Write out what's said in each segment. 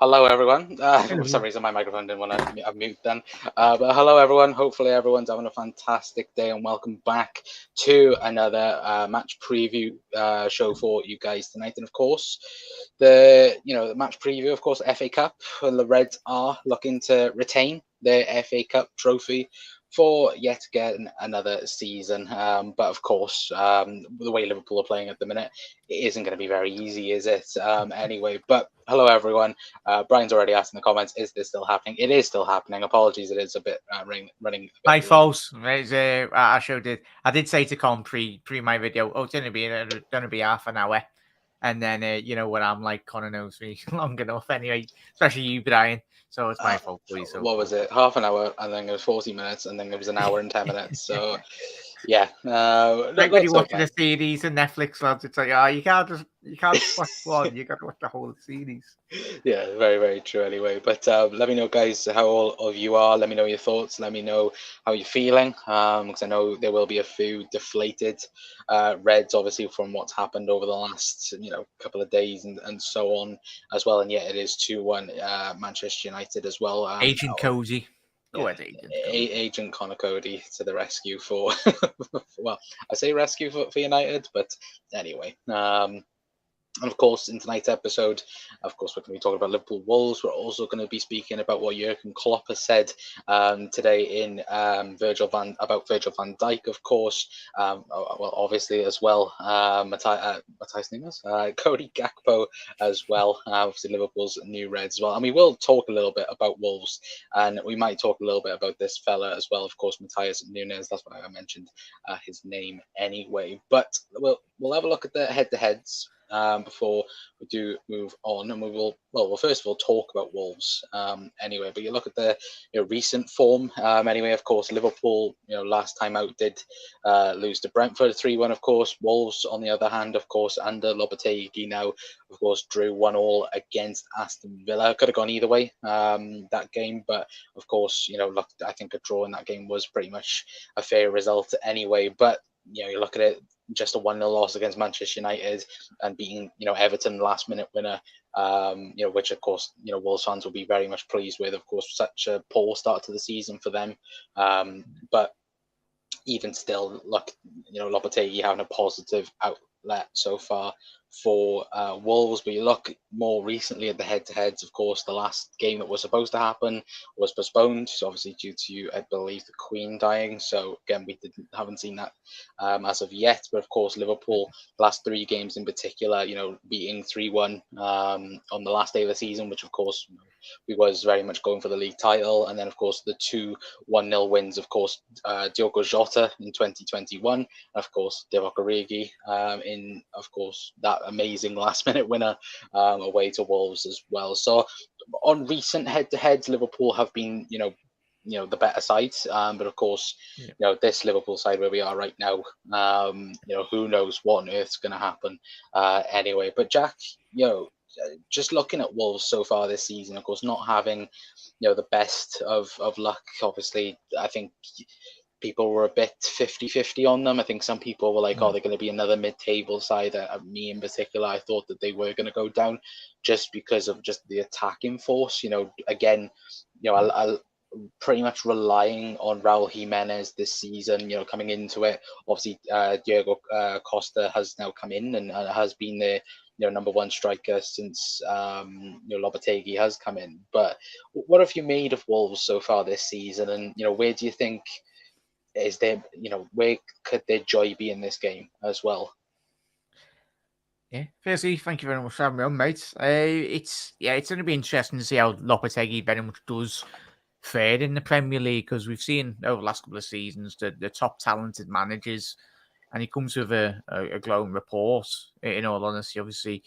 Hello, everyone. For some Hello. reason, my microphone didn't want to mute then. But hello, everyone. Hopefully, everyone's having a fantastic day, and welcome back to another match preview show for you guys tonight. And of course, the match preview, of course, FA Cup, and the Reds are looking to retain their FA Cup trophy for yet again another season. But of course, the way Liverpool are playing at the minute, it isn't going to be very easy, is it? Anyway, but hello everyone. Brian's already asked in the comments, is this still happening? It is still happening. Apologies, it is a bit running a My bit late. fault. I showed it. I did say to come pre my video. Oh, it's gonna be half an hour, and then you know what I'm like. Connor knows me long enough anyway, especially you, Brian. So it's my fault, please. So What was it? Half an hour, and then it was 40 minutes, and then it was an hour and 10 minutes. So, yeah, like when you're that's watching okay. a series and Netflix, lads, it's like, you can't just watch one. You got to watch the whole series. Yeah, very, very true anyway. But let me know, guys, how all of you are. Let me know your thoughts. Let me know how you're feeling. Because I know there will be a few deflated Reds, obviously, from what's happened over the last, couple of days and so on as well. And yet it is 2-1 Manchester United as well. Agent Cozy. Yeah, Oh, it's Agent Cozy. Agent Connor Cody to the rescue for, well, I say rescue for United, but anyway. And of course, in tonight's episode, of course, we're going to be talking about Liverpool Wolves. We're also going to be speaking about what Jurgen Klopp has said today in Virgil van Dijk, of course. Well, obviously as well, what's his name is Cody Gakpo as well. Obviously Liverpool's new Reds as well, and we will talk a little bit about Wolves, and we might talk a little bit about this fella as well. Of course, Matthias Nunes. That's why I mentioned his name anyway. But we'll have a look at the head-to-heads. Before we do move on, and we'll first of all talk about Wolves anyway. But you look at the recent form anyway. Of course, Liverpool last time out did lose to Brentford 3-1. Of course, Wolves on the other hand, of course, under Lopetegui now, of course, drew 1-1 against Aston Villa. Could have gone either way that game, but of course, look, I think a draw in that game was pretty much a fair result anyway. But you look at it, just a 1-0 loss against Manchester United and beating Everton last minute winner, which of course Wolves fans will be very much pleased with. Of course, such a poor start to the season for them, but even still, look, Lopetegui having a positive outlet so far for Wolves. But you look more recently at the head-to-heads. Of course, the last game that was supposed to happen was postponed, so obviously due to, I believe, the Queen dying. So again, we haven't seen that as of yet. But of course, Liverpool last three games in particular, beating 3-1 on the last day of the season, which of course we was very much going for the league title, and then of course the two 1-0 wins, of course, Diogo Jota in 2021, and of course Divock Origi in, of course, that amazing last minute winner away to Wolves as well. So on recent head-to-heads, Liverpool have been the better side, but of course this Liverpool side where we are right now, who knows what on earth's going to happen anyway. But Jack, just looking at Wolves so far this season, of course, not having the best of luck. Obviously, I think people were a bit 50-50 on them. I think some people were like, oh, they're going to be another mid-table side. Me in particular, I thought that they were going to go down just because of just the attacking force. Again, I pretty much relying on Raul Jimenez this season, coming into it. Obviously, Diego Costa has now come in and has been the number one striker since Lopetegui has come in. But what have you made of Wolves so far this season? And where do you think is there? Where could their joy be in this game as well? Yeah, firstly, thank you very much for having me on, mate. It's going to be interesting to see how Lopetegui very much does fare in the Premier League, because we've seen over the last couple of seasons the top talented managers, and he comes with a glowing report. In all honesty, obviously,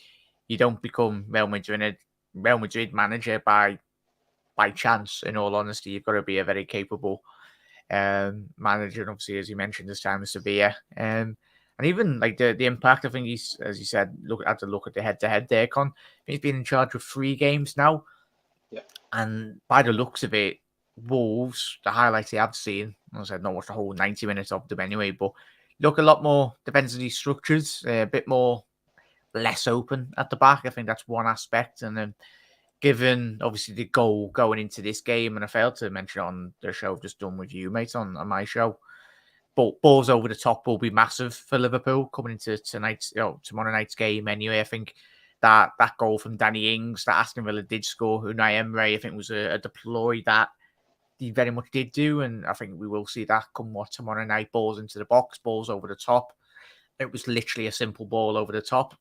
you don't become Real Madrid manager by chance. In all honesty, you've got to be a very capable manager, and obviously, as you mentioned, this time with Sevilla. And even like the impact, I think he's, as you said, had to look at the head-to-head there, Con. He's been in charge of 3 games now. Yeah. And by the looks of it, Wolves, the highlights I've seen, I said not watched the whole 90 minutes of them anyway, but look a lot more defensively structured, a bit more less open at the back. I think that's one aspect. And then given obviously the goal going into this game, and I failed to mention it on the show I've just done with you, mate, on my show. But balls over the top will be massive for Liverpool coming into tomorrow night's game. Anyway, I think that goal from Danny Ings that Aston Villa did score, Unai Emery, I think was a deploy that he very much did do, and I think we will see that come tomorrow night. Balls into the box, balls over the top. It was literally a simple ball over the top.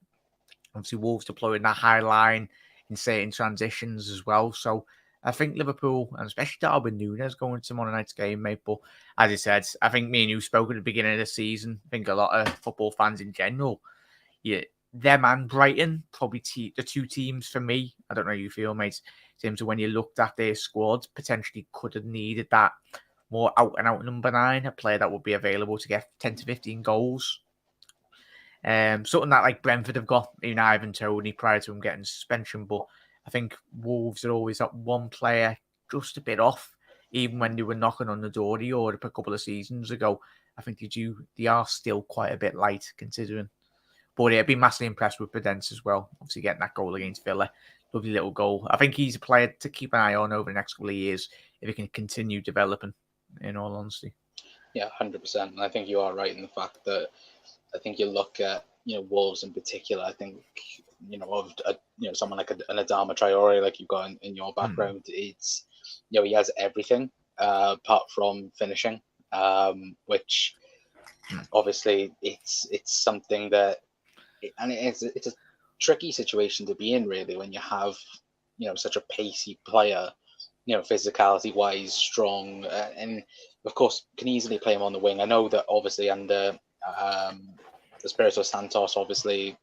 Obviously, Wolves deploying that high line in certain transitions as well. So I think Liverpool, and especially Darwin Núñez, going to tomorrow night's game, mate. But as I said, I think me and you spoke at the beginning of the season. I think a lot of football fans in general, yeah, them and Brighton, probably the two teams for me. I don't know how you feel, mate. In terms of when you looked at their squads, potentially could have needed that more out-and-out number 9, a player that would be available to get 10 to 15 goals. Something that like Brentford have got in Ivan Toney prior to him getting suspension, but I think Wolves are always at one player just a bit off, even when they were knocking on the door of the order a couple of seasons ago. I think they are still quite a bit light considering. But yeah, I've been massively impressed with Prudence as well. Obviously getting that goal against Villa. Lovely little goal. I think he's a player to keep an eye on over the next couple of years if he can continue developing, in all honesty. Yeah, 100%. And I think you are right in the fact that I think you look at, Wolves in particular. I think, of someone like an Adama Traore, like you've got in your background, it's, he has everything apart from finishing, which obviously it's something that, it's a tricky situation to be in really when you have, such a pacey player, physicality wise, strong, and of course can easily play him on the wing. I know that obviously under Espirito Santos, obviously,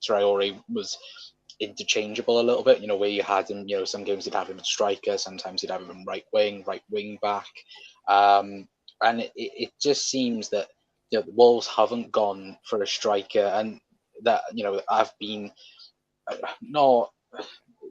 Traore was interchangeable a little bit, where you had him, some games you'd have him at striker, sometimes you'd have him right wing back. And it just seems that, the Wolves haven't gone for a striker, and that, I've been not,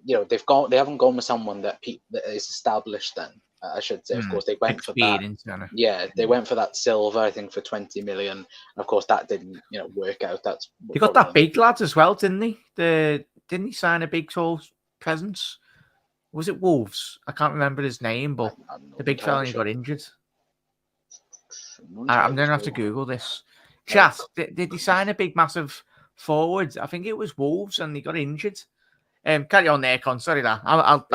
they haven't gone with someone that is established then. I should say, of course, they went for that. Yeah, they went for that Silva, I think, for 20 million. And of course, that didn't, work out. They got that big lad as well, didn't he? Didn't he sign a big tall presence? Was it Wolves? I can't remember his name, but the big fella got injured. I'm going to have to Google this. Chat, did he sign a big, massive forward? I think it was Wolves, and he got injured. Carry on there, Con. Sorry, that. I'll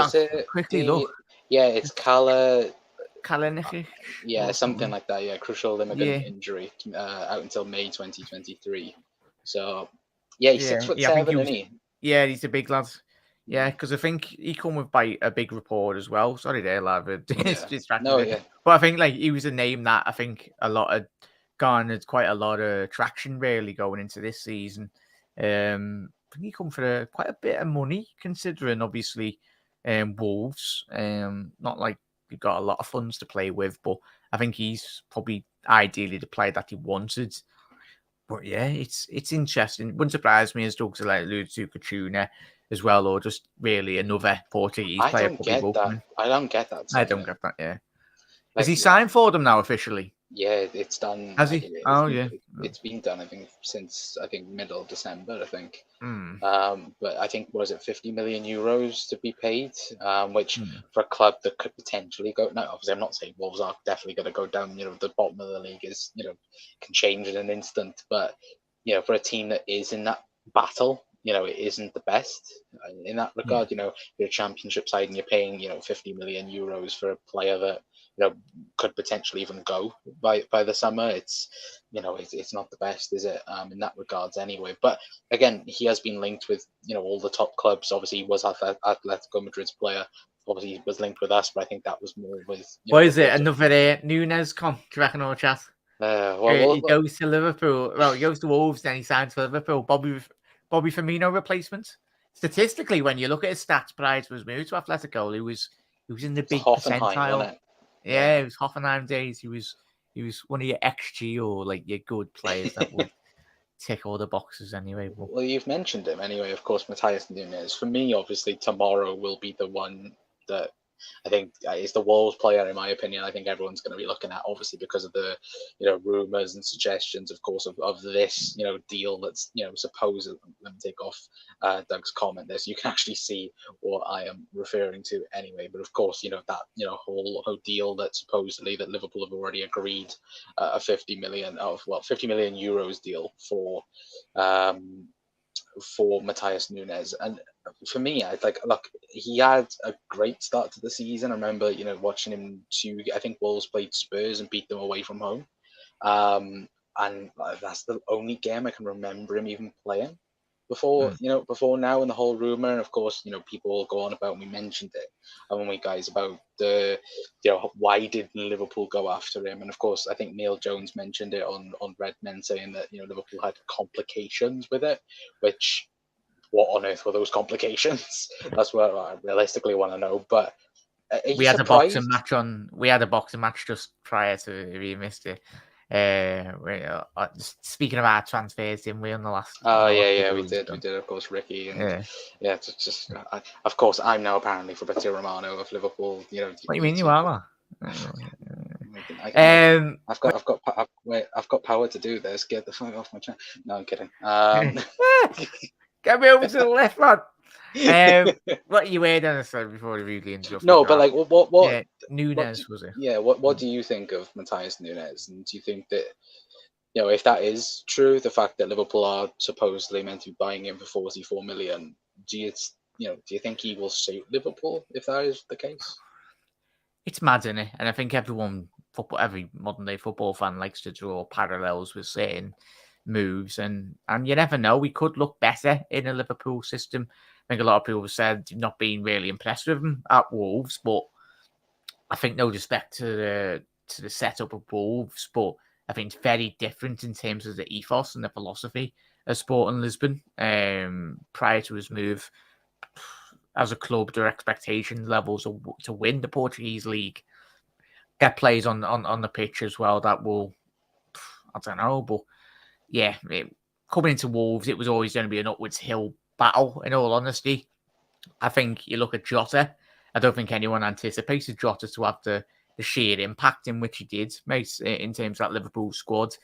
quickly look. Yeah, it's Kalinic. Yeah, something like that. Yeah, crucial ligament injury out until May 2023. So, yeah, he's 6'7", isn't he? Yeah, he's a big lad. Yeah, because I think he come with a big rapport as well. Sorry there, lad. It's distracting. No, yeah. But I think like he was a name that I think garnered quite a lot of traction really going into this season. I think he come for quite a bit of money considering obviously Wolves. Not like you've got a lot of funds to play with, but I think he's probably ideally the player that he wanted. But yeah, it's interesting. It wouldn't surprise me as Doug's alluded to Coutinho as well, or just really another Portuguese player. I don't get that. I don't get that. Yeah. Has he signed for them now officially? Yeah, it's done. Has he? It's been done. I think since middle of December. I think. Mm. But I think was it 50 million euros to be paid, which for a club that could potentially go. No, obviously I'm not saying Wolves are definitely going to go down. The bottom of the league is can change in an instant. But for a team that is in that battle, it isn't the best in that regard. You're a championship side and you're paying 50 million euros for a player that could potentially even go by the summer. It's it's not the best, is it? In that regards, anyway. But again, he has been linked with all the top clubs. Obviously, he was Atletico Madrid's player. Obviously, he was linked with us, but I think that was more with. What is it? Another Núñez come? Do you reckon, or chat? He goes to Liverpool. Well, he goes to Wolves, then he signs for Liverpool. Bobby Firmino replacement. Statistically, when you look at his stats prior to his move to Atletico, he was in the big percentile. Wasn't it? Yeah, it was Hoffenheim days. He was one of your XG or like your good players that would tick all the boxes anyway. But... Well, you've mentioned him anyway. Of course, Matthias Núñez. For me, obviously, tomorrow will be the one that I think is the Wolves player, in my opinion. I think everyone's going to be looking at, obviously, because of the rumors and suggestions, of course, of this deal that's supposed. Let me take off Doug's comment there, so you can actually see what I am referring to anyway. But of course, that whole deal that supposedly that Liverpool have already agreed a 50 million euros deal for Matthias Nunes. And for me, I look, he had a great start to the season. I remember, watching him I think Wolves played Spurs and beat them away from home. And that's the only game I can remember him even playing before now, and the whole rumor. And of course, people will go on about, and we mentioned it, haven't we, guys, about the why didn't Liverpool go after him? And of course, I think Neil Jones mentioned it on Red Men, saying that Liverpool had complications with it. Which, what on earth were those complications? That's what I realistically want to know. But we had surprised? We had a boxing match just prior to we missed it. Speaking of our transfers, didn't we, on the last? We did. Of course, Ricky, and it's just. Of course, I'm now apparently Fabrizio Romano of Liverpool. What do you mean you are? I've got power to do this. Get the fuck off my channel. No, I'm kidding. Get me over to the left, man. What you were going to say before we really interrupted? No, but like, what? Yeah, Nunes was it? Yeah, what do you think of Matthias Nunes? And do you think that, if that is true, the fact that Liverpool are supposedly meant to be buying him for 44 million, do you think he will suit Liverpool if that is the case? It's mad, isn't it? And I think every modern day football fan likes to draw parallels with certain moves, and you never know. We could look better in a Liverpool system. I think a lot of people have said not being really impressed with him at Wolves, but I think no disrespect to the setup of Wolves, but I think it's very different in terms of the ethos and the philosophy of Sporting Lisbon. Prior to his move, as a club, their expectation levels to win the Portuguese league, get plays on the pitch as well. That will, I don't know, but yeah, coming into Wolves, it was always going to be an upwards hill battle, in all honesty. I think you look at Jota, I don't think anyone anticipated Jota to have the sheer impact in which he did, mate, in terms of that Liverpool squad.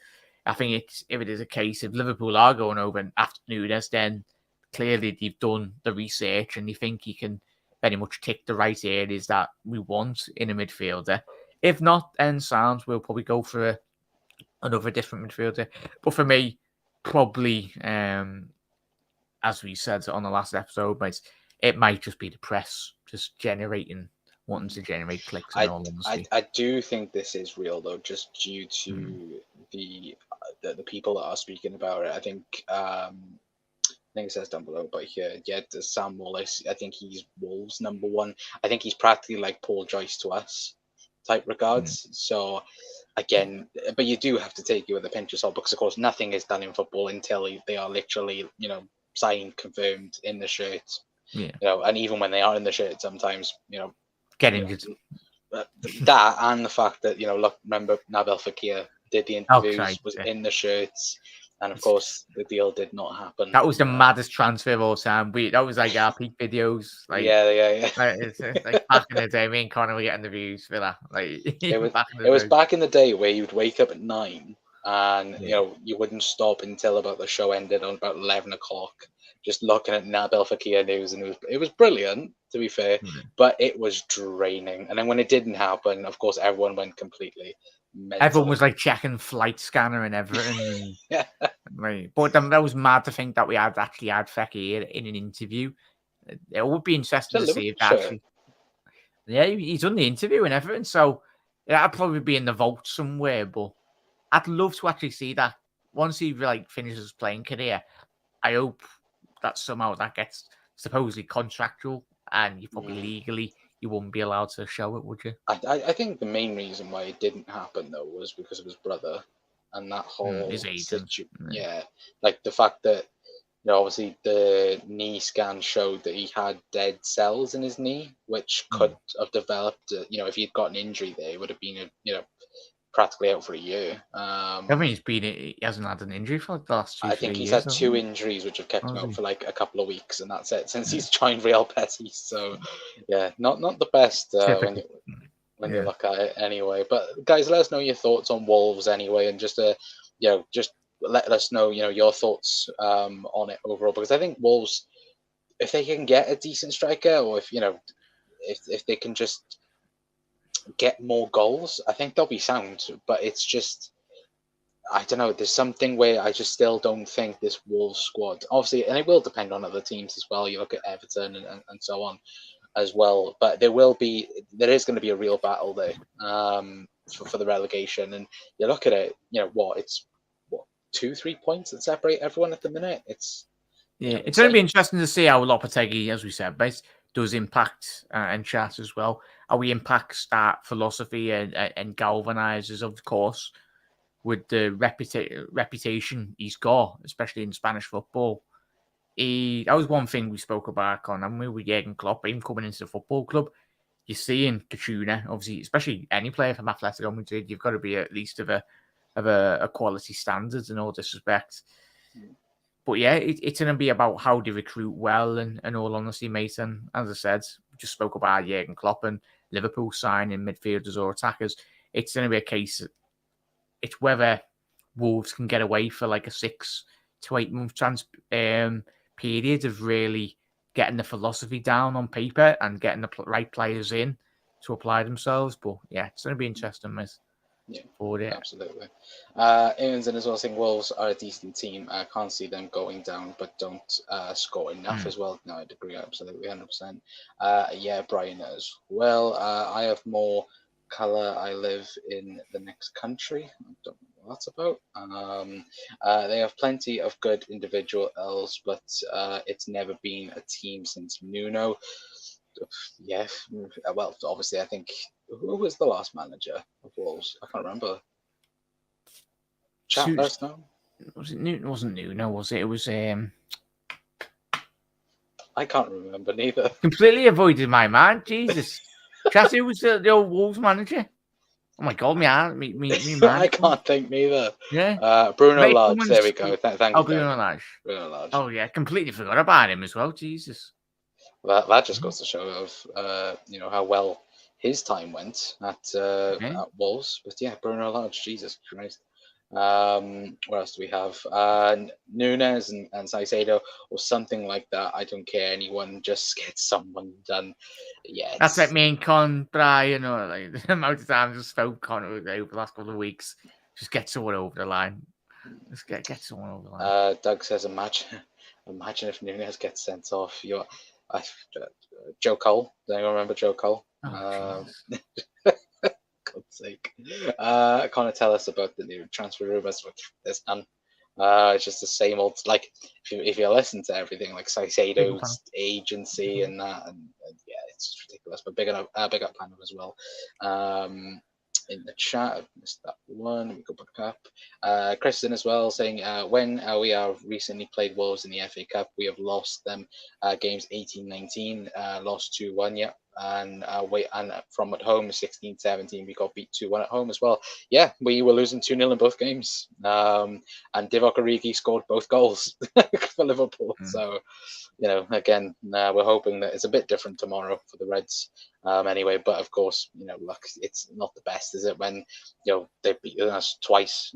I think if it is a case, if Liverpool are going over after Nunes, then clearly they've done the research and they think he can very much tick the right areas that we want in a midfielder. If not, then sounds we'll probably go for another different midfielder. But for me, probably, as we said on the last episode, it might just be the press just wanting to generate clicks. I do think this is real, though, just due to the people that are speaking about it. I think it says down below, but here, Sam Wallace. I think he's Wolves #1. I think he's practically like Paul Joyce to us, type regards. So again, but you do have to take it with a pinch of salt, because of course nothing is done in football until they are literally, signed, confirmed in the shirt. Yeah. And even when they are in the shirt, sometimes, get injured. That and the fact that, look, remember Nabil Fekir did the interviews, was in the shirts. And of course, the deal did not happen. That was the maddest transfer of all time. That was like our peak videos. Like, yeah. Like, it's like back in the day, me and Connor were getting the views for that. Like, it was back in the day where you'd wake up at 9 and you wouldn't stop until about the show ended on about 11 o'clock, just looking at Nabil Fekir news, and it was brilliant, to be fair, but it was draining. And then when it didn't happen, of course, everyone went completely mental. Everyone was like checking flight scanner and everything. Right. But that was mad to think that we actually had Fekir in an interview. It would be interesting to see if actually. Yeah, he's done the interview and everything, so that'd probably be in the vault somewhere. But I'd love to actually see that once he finishes his playing career. I hope that somehow that gets supposedly contractual, and you probably legally you wouldn't be allowed to show it, would you? I think the main reason why it didn't happen, though, was because of his brother and that whole situation. Yeah, like the fact that obviously the knee scan showed that he had dead cells in his knee, which could have developed. If he'd got an injury there, it would have been practically out for a year. I mean, he hasn't had an injury for the last I 3 think he's years, had has 2 he? injuries which have kept him Has out he? for like a couple of weeks, and that's it since he's joined Real Betis. So yeah, not the best Typical. when you look at it anyway. But guys, let us know your thoughts on Wolves anyway, and just just let us know your thoughts on it overall, because I think Wolves, if they can get a decent striker, or if they can just get more goals, I think they'll be sound. But it's just, I don't know. There's something where I just still don't think this Wolves squad, obviously, and it will depend on other teams as well. You look at Everton and so on as well, but there is going to be a real battle there for the relegation. And you look at it, it's 2-3 points that separate everyone at the minute. It's It's going to be insane. interesting to see how Lopetegui, as we said, does impact and chat as well. How he impacts that philosophy and galvanizes, of course, with the reputation he's got, especially in Spanish football. That was one thing we spoke about on, and we were Jurgen Klopp, him coming into the football club. You're seeing Kachuna, obviously, especially any player from Atletico Madrid, you've got to be at least of a quality standards in all disrespect. But yeah, it's going to be about how they recruit well, and all honesty, mate. And as I said, we just spoke about Jurgen Klopp and Liverpool signing midfielders or attackers. It's going to be a case. It's whether Wolves can get away for like a 6 to 8 month period of really getting the philosophy down on paper and getting the right players in to apply themselves. But yeah, it's going to be interesting, mate. Yeah, for it. absolutely. Aaron's in as well saying Wolves are a decent team. I can't see them going down, but don't score enough as well. No, I'd agree absolutely, 100%. Yeah, Brian as well. I have more colour. I live in the next country. I don't know what that's about. They have plenty of good individuals, but it's never been a team since Nuno. Yeah, well, obviously, I think, who was the last manager of Wolves? I can't remember. Chat, let us know. Was it Newton? Wasn't Nuno, was it? It was I can't remember neither. completely avoided my mind. Jesus. Chat, who was the old Wolves manager? Oh my god, me mind. I can't think neither. Yeah. Bruno Maybe Lage, someone's- there we go. Thank you, Bruno Doug. Lage. Bruno Lage. Oh yeah, completely forgot about him as well. Jesus. That just goes to show of how well his time went at Wolves. But yeah, Bruno Lage, Jesus Christ. What else do we have? Nunes and Saicedo or something like that. I don't care. Anyone, just get someone done. Yeah, That's like me and Con Brian, or like the amount of times I spoke Con over the last couple of weeks. Just get someone over the line. Just get someone over the line. Doug says, imagine if Nunes gets sent off. Joe Cole. Do you remember Joe Cole? Oh, God's sake. Connor, tell us about the new transfer rumors. There's none. It's just the same old. Like, if you listen to everything, like Saicedo's agency and that, and yeah, it's just ridiculous. But big up Pano as well. In the chat, I missed that one. Let me go back up. Kristen as well saying, when we have recently played Wolves in the FA Cup, we have lost them games 18-19, lost 2-1, yeah. And from at home 16-17, we got beat 2-1 at home as well. Yeah, we were losing 2-0 in both games. And Divock Origi scored both goals for Liverpool. So, again, we're hoping that it's a bit different tomorrow for the Reds. Anyway, but of course, look, it's not the best, is it? When they've beaten us twice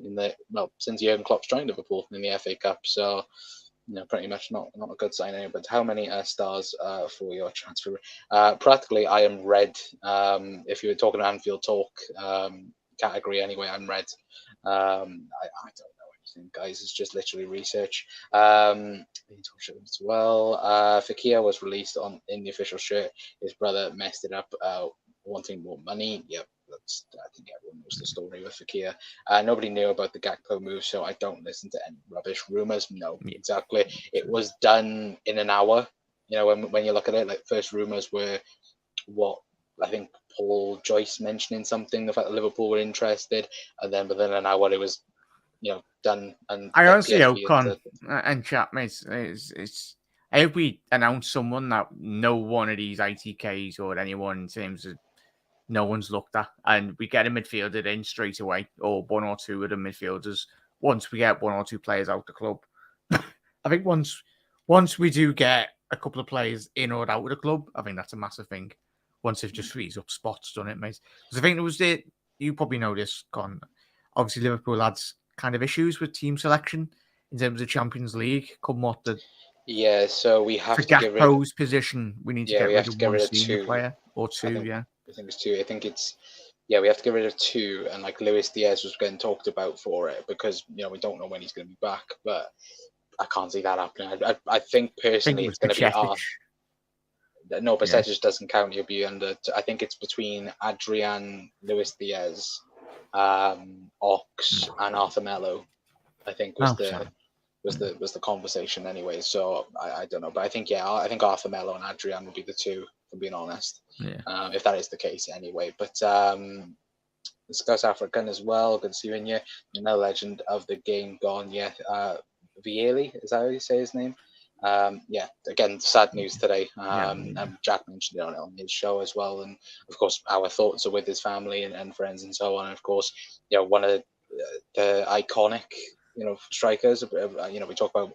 since Jurgen Klopp's joined Liverpool in the FA Cup. So, pretty much not a good sign anyway. But how many stars for your transfer? Practically, I am red. If you were talking Anfield Talk category anyway, I'm red. I don't know anything, guys. It's just literally research. As well. Fekir was released in the official shirt. His brother messed it up, wanting more money. Yep. I think everyone knows the story with Fekir. Nobody knew about the Gakpo move, so I don't listen to any rubbish rumors. No, exactly. It was done in an hour. When you look at it, like, first rumors were what I think Paul Joyce mentioning something, the fact that Liverpool were interested, and then within an hour it was done. And I honestly hope, Con and chat, mate, I hope we announce someone that no one of these ITKs or anyone in terms of no one's looked at, and we get a midfielder in straight away, or one or two of the midfielders. Once we get one or two players out the club, I think once we do get a couple of players in or out of the club, I think that's a massive thing. Once it just frees up spots, doesn't it, mate? Because I think it was you probably know this, Con. Obviously, Liverpool had kind of issues with team selection in terms of Champions League. Come what the Yeah, so we have for to get rid. Gakpo's position, we need to Yeah, get we rid have to of get one rid of senior two. player or I two. think Yeah, I think it's two. I think it's we have to get rid of two, and like Luis Diaz was getting talked about for it because we don't know when he's going to be back, but I can't see that happening. I think I think personally it it's was going to be Bajcetic. no, Yeah. percentage doesn't count. You'll be under. I think it's between Adrian, Luis Diaz, Ox, and Arthur Mello. I think was Oh, the sorry. was the conversation anyway. So I don't know, but I think I think Arthur Mello and Adrian would be the two. If I'm being honest, Yeah. if that is the case anyway. But the South African as well. Good to see you in here. No legend of the game gone yet. Vieli, is that how you say his name? Yeah, again, sad news today. Yeah. And Jack mentioned it on his show as well. And of course, our thoughts are with his family and friends and so on. And of course, one of the iconic, strikers. We talk about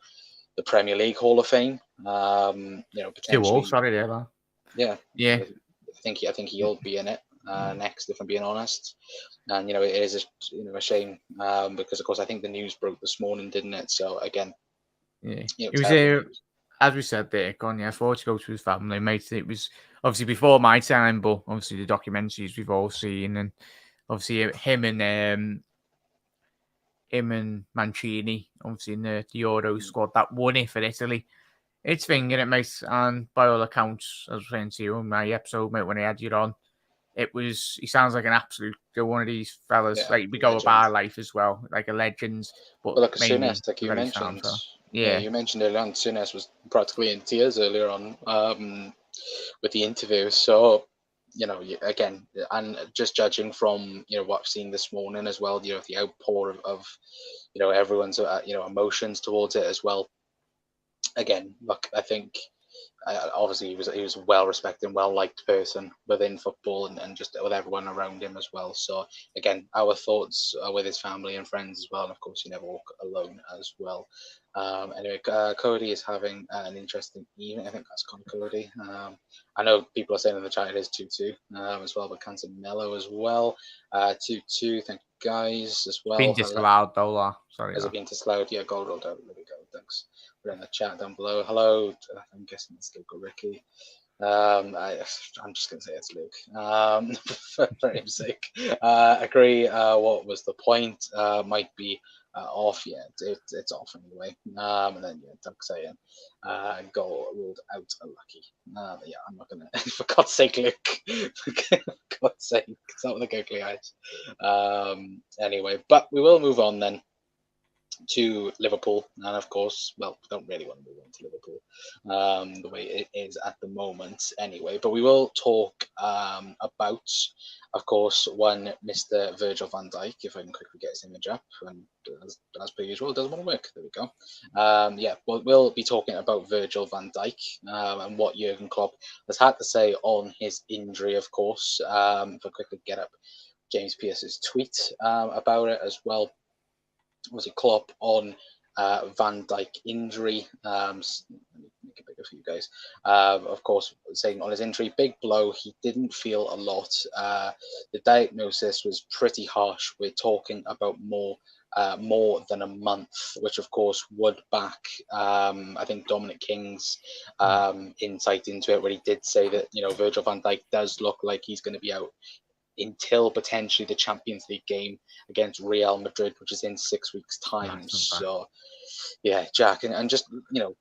the Premier League Hall of Fame. Two all. Potentially, Sorry, there. That. yeah. Yeah. I think he'll be in it next, if I'm being honest. And it is a shame because of course I think the news broke this morning, didn't it? So again, Yeah. It was terrible news. as we said there, Con. Yeah, for to go to his family, mate. It was obviously before my time, but obviously the documentaries we've all seen, and obviously him and Mancini, obviously in the Euro squad that won it for Italy. It's thinking it, mate. And by all accounts, as I was saying to you in my episode, mate, when I had you on, he sounds like an absolute one of these fellas. Yeah, Like we go about life as well, like a legend, but well, like mainly Souness, like you very mentioned, sound fella. yeah, Yeah, you mentioned earlier on, Souness was practically in tears earlier on with the interview. So again, and just judging from what I've seen this morning as well, the outpour of everyone's emotions towards it as well. Again, look, I think obviously he was a well respected, well liked person within football and just with everyone around him as well. So again, our thoughts are with his family and friends as well, and of course you never walk alone as well. Anyway, Cody is having an interesting evening. I think that's Connor Cody. I know people are saying in the chat it is 2-2 as well, but Cancer Mello as well. 2-2. Thank you guys as well. been disallowed though. Sorry, Has it been disallowed? Yeah, gold rolled out. There we go. Thanks. Put in the chat down below. Hello. I'm guessing it's Luke or Ricky. I'm just going to say it's Luke for his sake. Agree. What was the point? Might be off. Yeah, it's off anyway. And then Doug saying goal ruled out unlucky. Yeah, I'm not gonna. For God's sake, Luke. For God's sake, it's not with the googly eyes. Anyway, but we will move on then to Liverpool, and of course, well, we don't really want to move on to Liverpool the way it is at the moment, anyway. But we will talk about, of course, one Mr. Virgil van Dijk. If I can quickly get his image up, and as per usual, it doesn't want to work. There we go. Yeah, we'll be talking about Virgil van Dijk and what Jurgen Klopp has had to say on his injury, of course. If I quickly get up James Pearce's tweet about it as well. Was it Klopp on Van Dijk injury? Let me make it bigger for you guys. Of course, saying on his injury, big blow. He didn't feel a lot. The diagnosis was pretty harsh. We're talking about more than a month, which of course would back I think Dominic King's insight into it, where he did say that Virgil van Dijk does look like he's going to be out until potentially the Champions League game against Real Madrid, which is in 6 weeks' time. So, yeah, Jack, and just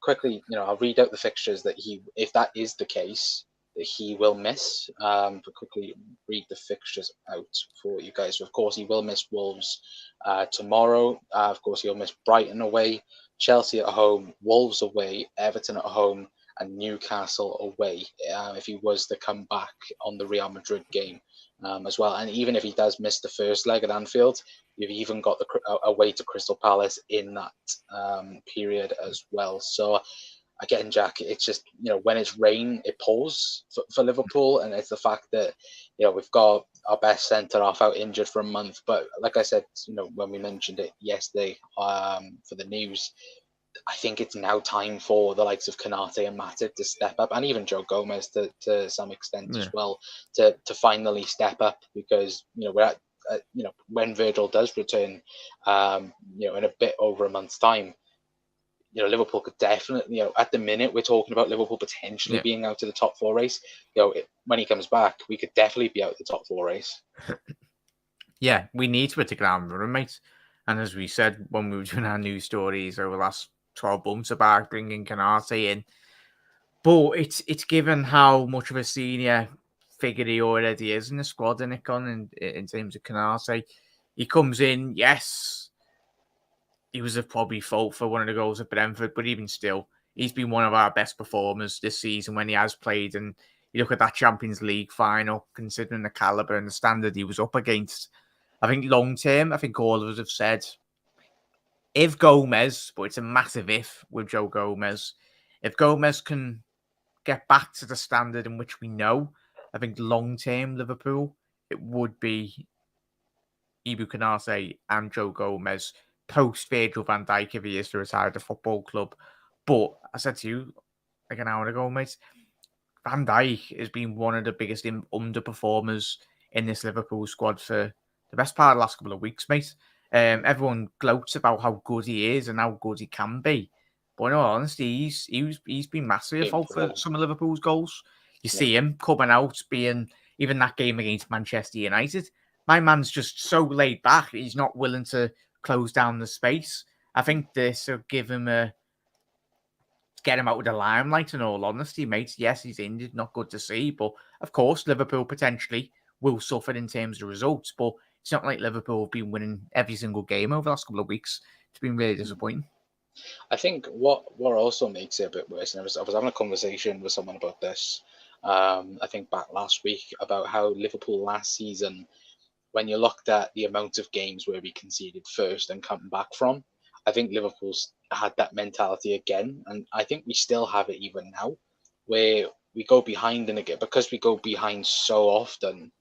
quickly, I'll read out the fixtures that if that is the case, that he will miss. But quickly read the fixtures out for you guys. So, of course, he will miss Wolves tomorrow. Of course, he'll miss Brighton away, Chelsea at home, Wolves away, Everton at home, and Newcastle away. If he was to come back on the Real Madrid game. As well, and even if he does miss the first leg at Anfield, you've even got the away to Crystal Palace in that period as well. So again, Jack, it's just, when it's rain, it pours for Liverpool, and it's the fact that, we've got our best centre half out injured for a month. But like I said, when we mentioned it yesterday, for the news, I think it's now time for the likes of Kanate and Matip to step up, and even Joe Gomez to some extent as Yeah. well, to finally step up, because we're at, when Virgil does return, in a bit over a month's time, Liverpool could definitely, at the minute, we're talking about Liverpool potentially Yeah. being out of the top four race. When he comes back, we could definitely be out of the top four race. Yeah, we need to hit the ground running, mate. And as we said when we were doing our news stories over the last 12 months about bringing Canate in, but it's given how much of a senior figure he already is in the squad, in it, Con, in terms of Canate. He comes in, yes, he was a probably fault for one of the goals at Brentford, but even still, he's been one of our best performers this season when he has played. And you look at that Champions League final, considering the calibre and the standard he was up against. I think long term, I think all of us have said, if Gomez, but it's a massive if with Joe Gomez, if Gomez can get back to the standard in which we know, I think long term Liverpool, it would be Ibu Kanate and Joe Gomez post Virgil van Dijk if he is to retire at the football club. But I said to you like an hour ago, mate, Van Dijk has been one of the biggest underperformers in this Liverpool squad for the best part of the last couple of weeks, mate. Everyone gloats about how good he is and how good he can be. But in all honesty, he's been massively at Been fault for poor. some of Liverpool's goals. You Yeah. see him coming out, being even that game against Manchester United. My man's just so laid back. He's not willing to close down the space. I think this will give him get him out of the limelight, in all honesty, mate. Yes, he's injured, not good to see. But of course, Liverpool potentially will suffer in terms of results. But it's not like Liverpool have been winning every single game over the last couple of weeks. It's been really disappointing. I think what also makes it a bit worse, and I was having a conversation with someone about this, I think back last week, about how Liverpool last season, when you looked at the amount of games where we conceded first and come back from, I think Liverpool's had that mentality again, and I think we still have it even now, where we go behind in a game, because we go behind so often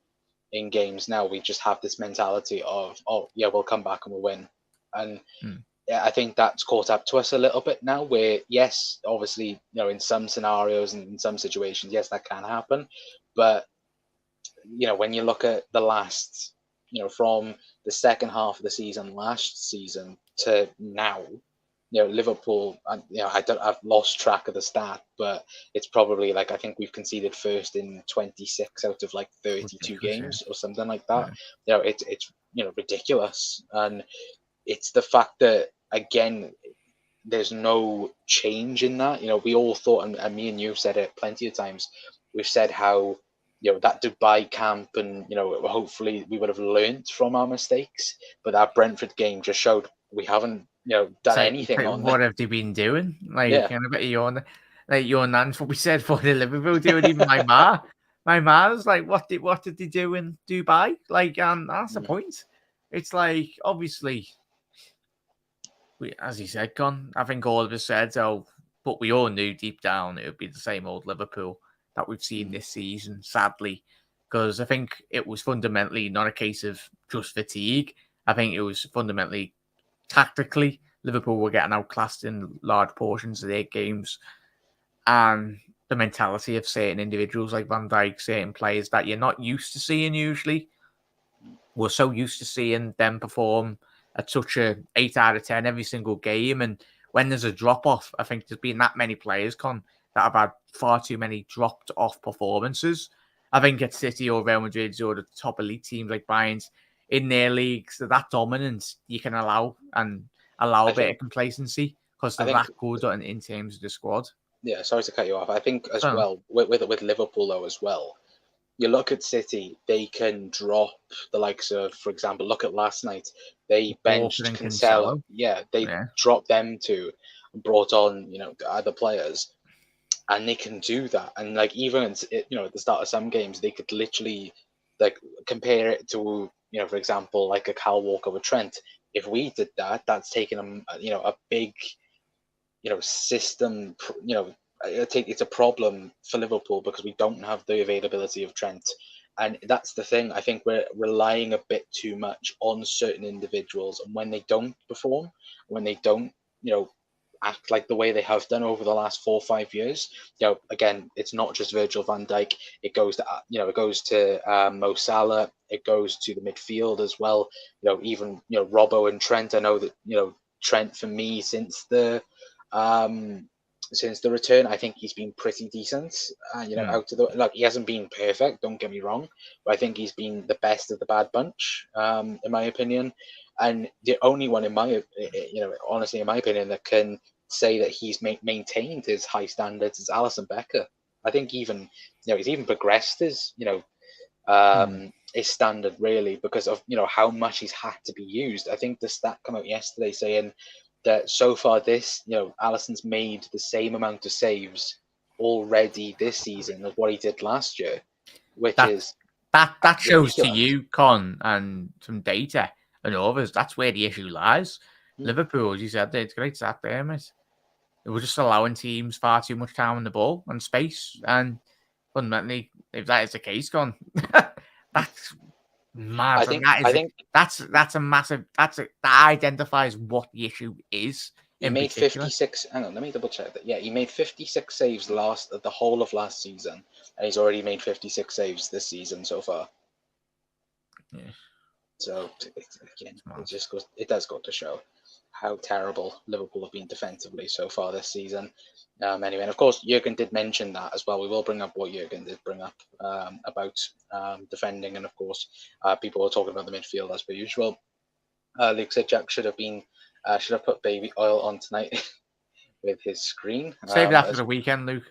in games now. We just have this mentality of, oh yeah, we'll come back and we'll win, and I think that's caught up to us a little bit now. Where yes, obviously, in some scenarios and in some situations, yes, that can happen, but when you look at the last, from the second half of the season last season to now, Liverpool, and I've lost track of the stat, but it's probably like, I think we've conceded first in 26 out of like 32 Ridiculous, yeah. games or something like that. It's ridiculous, and it's the fact that, again, there's no change in that. We all thought, and me and you said it plenty of times. We've said how that Dubai camp, and hopefully we would have learnt from our mistakes. But that Brentford game just showed we haven't done It's anything like, on what that. have they been doing? Like, Yeah. and I bet your nan's what we said for the Liverpool doing. Even my ma's like, what did they do in Dubai? Like, that's the Mm. point. It's like, obviously, as he said, Con, I think all of us said, but we all knew deep down it would be the same old Liverpool that we've seen Mm. this season, sadly, because I think it was fundamentally not a case of just fatigue. I think it was fundamentally tactically, Liverpool were getting outclassed in large portions of their games, and the mentality of certain individuals like Van Dijk, certain players that you're not used to seeing usually, we're so used to seeing them perform at such a 8 out of 10 every single game. And when there's a drop off, I think there's been that many players, that have had far too many dropped off performances. I think at City or Real Madrid or the top elite teams like Bayern's in their leagues, they're that dominant, you can allow a I bit think of complacency because I they're think that good in terms of the squad. yeah. Sorry to cut you off. I think as So, well with Liverpool though as well. You look at City, they can drop the likes of, for example, look at last night. They Walker benched and Cancelo. Cancelo, Yeah, they yeah. dropped them to, brought on, other players, and they can do that. And like, even at the start of some games, they could literally like compare it to, for example, like a Kyle Walker with Trent. If we did that, that's taken a big system. I think it's a problem for Liverpool because we don't have the availability of Trent. And that's the thing. I think we're relying a bit too much on certain individuals, and when they don't perform, when they don't, act like the way they have done over the last 4 or 5 years, again, it's not just Virgil van Dijk. It goes to Mo Salah. It goes to the midfield as well. Even Robbo and Trent. I know that Trent, for me, since the return, I think he's been pretty decent. Out of he hasn't been perfect. Don't get me wrong, but I think he's been the best of the bad bunch, in my opinion. And the only one honestly, in my opinion, that can say that he's maintained his high standards is Alisson Becker. I think even he's even progressed his standard, really, because of how much he's had to be used. I think the stat came out yesterday saying that so far Alisson's made the same amount of saves already this season as what he did last year, which is that shows ridiculous. to you, Con, and some data and others. That's where the issue lies. Liverpool, as you said, it's great stat there, mate. They were just allowing teams far too much time on the ball and space, and fundamentally, if that is the case, Con, that's mad. That's a massive. That identifies what the issue is. He made 56. Hang on, let me double check that. Yeah, he made 56 saves the whole of last season, and he's already made 56 saves this season so far. Yeah. So it does go to show how terrible Liverpool have been defensively so far this season. Anyway, and of course, Jurgen did mention that as well. We will bring up what Jurgen did bring up about defending, and of course, people are talking about the midfield as per usual. Luke said Jack should have put baby oil on tonight with his screen. Save that for the weekend, Luke.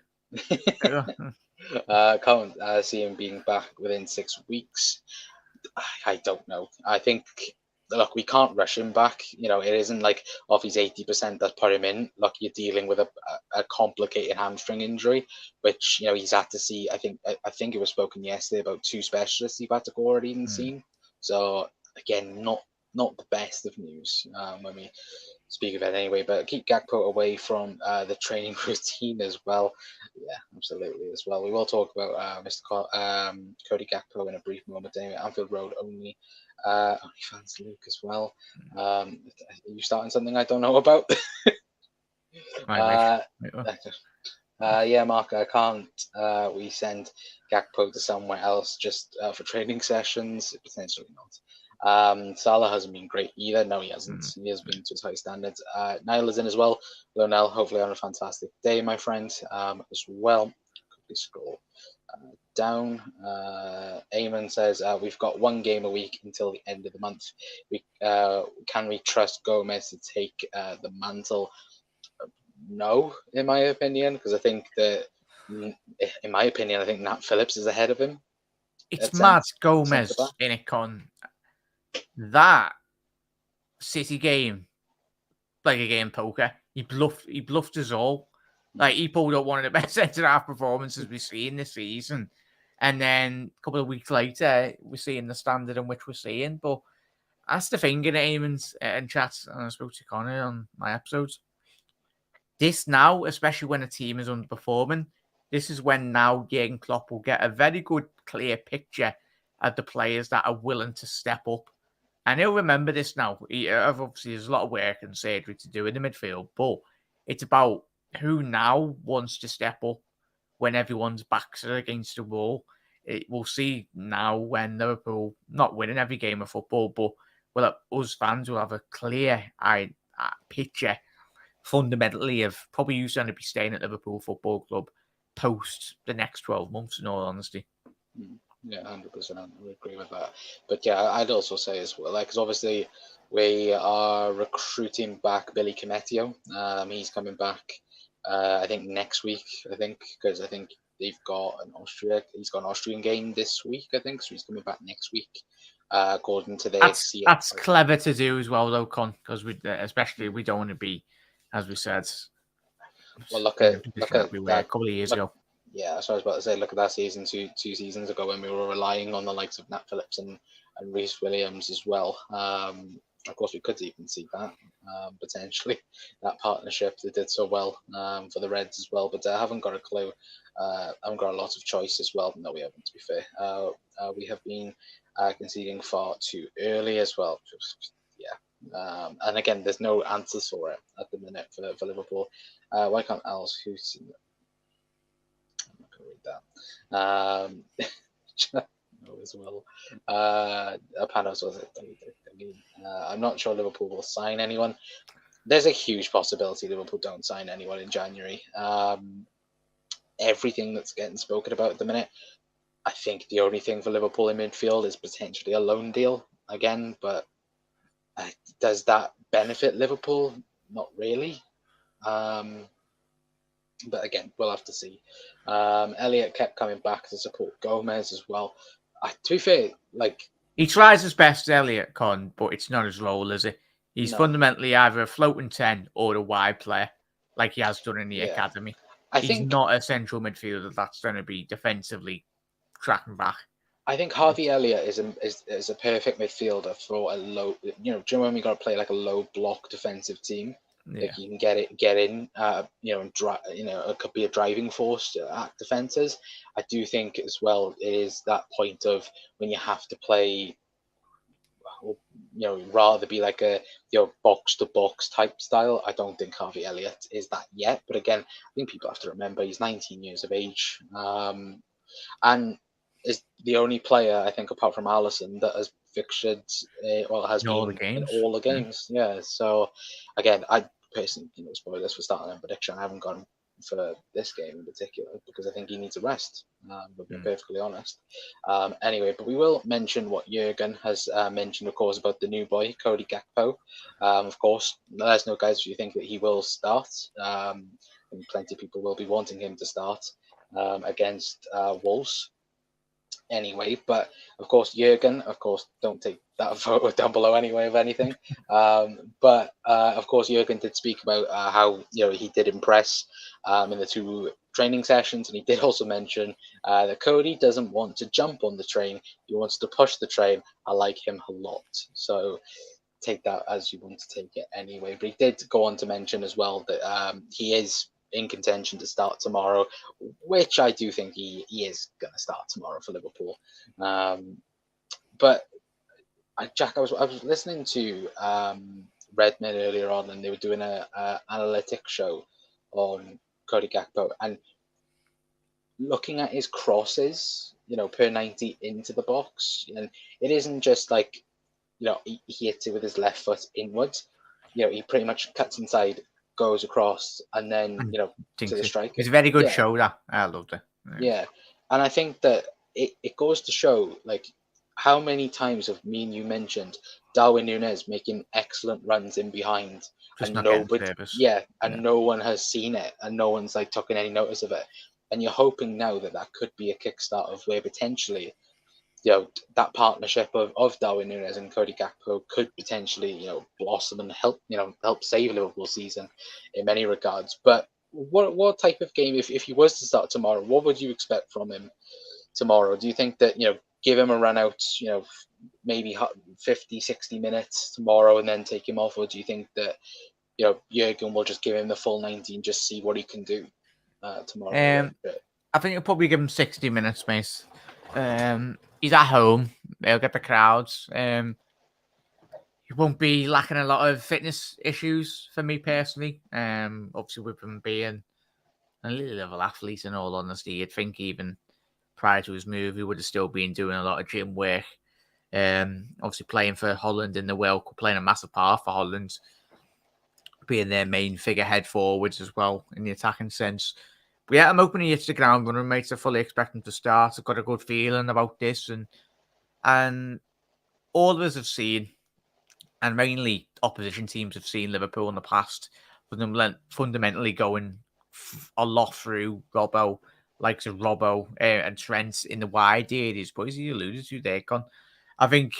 Can't see him being back within 6 weeks. I don't know. I think, look, we can't rush him back. It isn't like off he's 80%, let's put him in. Look, you're dealing with a complicated hamstring injury, which he's had to see. I think it was spoken yesterday about 2 specialists he've had to go already and seen. So again, not the best of news when we speak of it anyway. But keep Gakpo away from the training routine as well. Yeah, absolutely as well. We will talk about Cody Gakpo in a brief moment anyway. Anfield Road only fans Luke as well. Are you starting something I don't know about? Yeah, Mark, I can't. We send Gakpo to somewhere else just for training sessions? Potentially not. Salah hasn't been great either. No, he hasn't. He has been to his high standards. Niall is in as well. Hello, Niall. Hopefully on a fantastic day, my friend, as well. Quickly scroll down. Eamon says, we've got 1 game a week until the end of the month. Can we trust Gomez to take the mantle? No, in my opinion, because I think that, in my opinion, I think Nat Phillips is ahead of him. It's mad, Gomez in it, Con. That City game, like a game poker, he bluffed us all. Like, he pulled up one of the best centre-half performances we've seen this season. And then a couple of weeks later, we're seeing the standard in which we're seeing. But that's the thing in Eamon's and chats, and I spoke to Connor on my episodes. This now, especially when a team is underperforming, this is when now Jurgen Klopp will get a very good, clear picture of the players that are willing to step up. And he'll remember this now. Obviously, there's a lot of work and surgery to do in the midfield, but it's about who now wants to step up when everyone's backs are against the wall. We'll see now when Liverpool not winning every game of football, but us fans will have a clear picture fundamentally of probably who's going to be staying at Liverpool Football Club post the next 12 months, in all honesty. Yeah, 100%. I would agree with that. But yeah, I'd also say as well, because obviously we are recruiting back Billy Cometio. He's coming back, I think, next week, because I think he's got an Austrian game this week, I think, so he's coming back next week, according to their... That's clever to do as well, though, Con, because especially we don't want to be, as we said... Well, look at that, a couple of years ago. Yeah, that's what I was about to say. Look at that season, two seasons ago, when we were relying on the likes of Nat Phillips and Reece Williams as well. Of course, we could even see that potentially that partnership that did so well for the Reds as well. But I haven't got a clue. I haven't got a lot of choice as well. No, we haven't. To be fair, we have been conceding far too early as well. Yeah, and again, there's no answers for it at the minute for Liverpool. Why can't Al's who's I'm not going to read that. No, as well. Panos was it? I'm not sure Liverpool will sign anyone. There's a huge possibility Liverpool don't sign anyone in January. Everything that's getting spoken about at the minute, I think the only thing for Liverpool in midfield is potentially a loan deal again, but does that benefit Liverpool? Not really. But again, we'll have to see. Elliot kept coming back to support Gomez as well. To be fair, like he tries his best, Elliot Con, but it's not his role, is it? He's fundamentally either a floating 10 or a wide player, like he has done in the academy. He's not a central midfielder that's going to be defensively tracking back. I think Harvey Elliott is a perfect midfielder for a low. Do you know when we got to play like a low block defensive team? Yeah. Like you can get in, and it could be a driving force at defenses. I do think as well it is that point of when you have to play, rather be like a box to box type style. I don't think Harvey Elliott is that yet. But again, I think people have to remember he's 19 years of age, and is the only player I think apart from Allison that has fixtured, has been in all the games. Yeah. So again, I personally, spoilers for starting a prediction. I haven't gone for this game in particular because I think he needs a rest. To be perfectly honest. Anyway, but we will mention what Jurgen has mentioned, of course, about the new boy Cody Gakpo. Of course, let us know, guys, if you think that he will start. And plenty of people will be wanting him to start against Wolves. Anyway, but of course, Jurgen, of course, don't take that photo down below anyway of anything. But of course, Jurgen did speak about how he did impress in the 2 training sessions, and he did also mention that Cody doesn't want to jump on the train; he wants to push the train. I like him a lot, so take that as you want to take it anyway. But he did go on to mention as well that he is in contention to start tomorrow, which I do think he is going to start tomorrow for Liverpool. But Jack, I was listening to Redman earlier on, and they were doing a analytics show on Cody Gakpo, and looking at his crosses, per 90 into the box, and it isn't just like he hits it with his left foot inwards. He pretty much cuts inside, goes across, and then to the striker. It's a very good show. That I loved it. Yeah, and I think that it goes to show like how many times have me and you mentioned Darwin Núñez making excellent runs in behind, just and no one has seen it, and no one's like taking any notice of it, and you're hoping now that could be a kickstart of where potentially that partnership of Darwin Núñez and Cody Gakpo could potentially, blossom and help save Liverpool's season in many regards. But what type of game, if he was to start tomorrow, what would you expect from him tomorrow? Do you think that, give him a run out, maybe 50, 60 minutes tomorrow and then take him off? Or do you think that, Jurgen will just give him the full 90 and just see what he can do tomorrow? I think he'll probably give him 60 minutes, mate. He's at home. They'll get the crowds. He won't be lacking a lot of fitness issues for me personally. Obviously, with him being a little level athlete, in all honesty, you'd think even prior to his move, he would have still been doing a lot of gym work. Obviously, playing for Holland in the World Cup, playing a massive part for Holland, being their main figurehead forwards as well in the attacking sense. But yeah, I'm hoping he hits the ground running, mates. I fully expect him to start. I've got a good feeling about this, and all of us have seen, and mainly opposition teams have seen Liverpool in the past, with them fundamentally going a lot through Robbo, likes of Robbo and Trent in the wide areas. But as you alluded to there, Con, I think,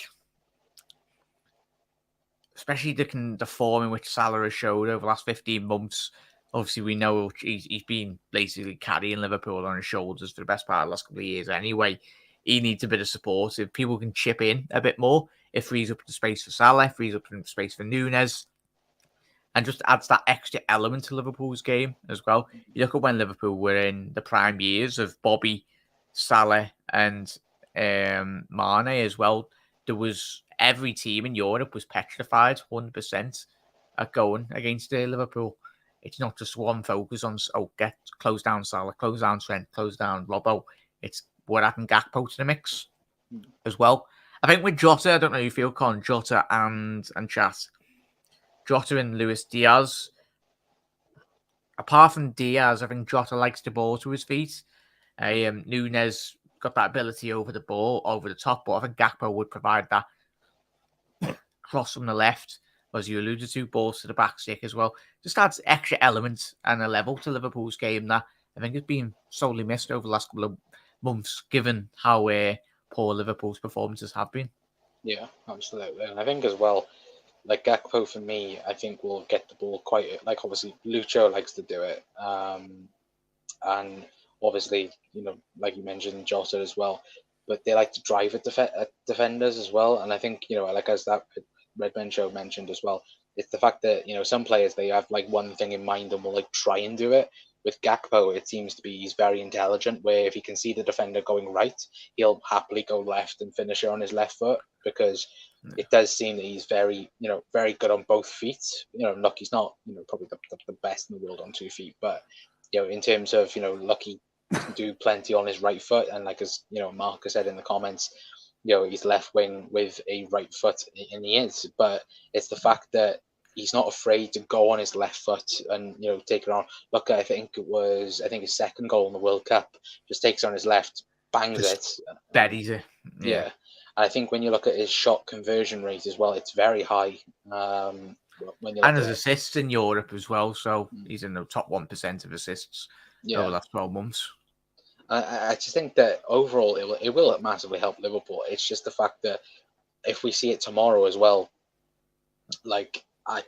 especially the form in which Salah has showed over the last 15 months. Obviously, we know he's been basically carrying Liverpool on his shoulders for the best part of the last couple of years anyway. He needs a bit of support. If people can chip in a bit more, It frees up the space for Salah, frees up the space for Nunes, and just adds that extra element to Liverpool's game as well. You look at when Liverpool were in the prime years of Bobby, Salah, and Mane as well. There was every team in Europe was petrified 100% at going against Liverpool. It's not just one focus on get close down Salah, close down Trent, close down Robbo. It's what happened Gakpo to the mix as well. I think with Jota, I don't know how you feel, Con, Jota and Chat. Jota and Luis Diaz. Apart from Diaz, I think Jota likes the ball to his feet. Nunes got that ability over the ball, over the top, but I think Gakpo would provide that cross from the left, as you alluded to, balls to the back stick as well. Just adds extra elements and a level to Liverpool's game that I think has been sorely missed over the last couple of months, given how poor Liverpool's performances have been. Yeah, absolutely. And I think as well, like Gakpo for me, I think will get the ball quite, like obviously Lucho likes to do it. And obviously, like you mentioned, Jota as well, but they like to drive at defenders as well. And I think, like as that Red Ben Show mentioned as well, it's the fact that, some players, they have like one thing in mind and will like try and do it. With Gakpo, it seems to be he's very intelligent, where if he can see the defender going right, he'll happily go left and finish it on his left foot, because it does seem that he's very, very good on both feet. Look, he's not, probably the best in the world on 2 feet, but, in terms of, look, he can do plenty on his right foot. And like, as, Mark has said in the comments, he's left wing with a right foot, and he is. But it's the fact that he's not afraid to go on his left foot and, take it on. Look, I think his second goal in the World Cup, just takes it on his left, bangs Just it. Dead easy. Yeah. And I think when you look at his shot conversion rate as well, it's very high. When you look And his at assists in Europe as well, so he's in the top 1% of assists over the last 12 months. I just think that overall it will massively help Liverpool. It's just the fact that if we see it tomorrow as well, I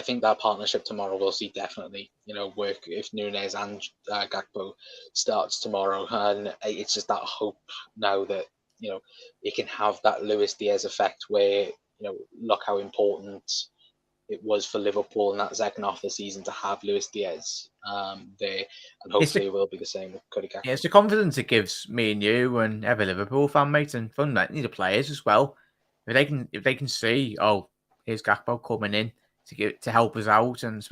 think that partnership tomorrow we'll see definitely work if Nunes and Gakpo starts tomorrow, and it's just that hope now that it can have that Luis Diaz effect where look how important it was for Liverpool in that second half of the season to have Luis Diaz there, and hopefully it will be the same with Cody Gakpo. Yeah, it's the confidence it gives me and you and every Liverpool fan, mate, and fundamentally the players as well. If they can see, oh, here's Gakpo coming in to help us out, and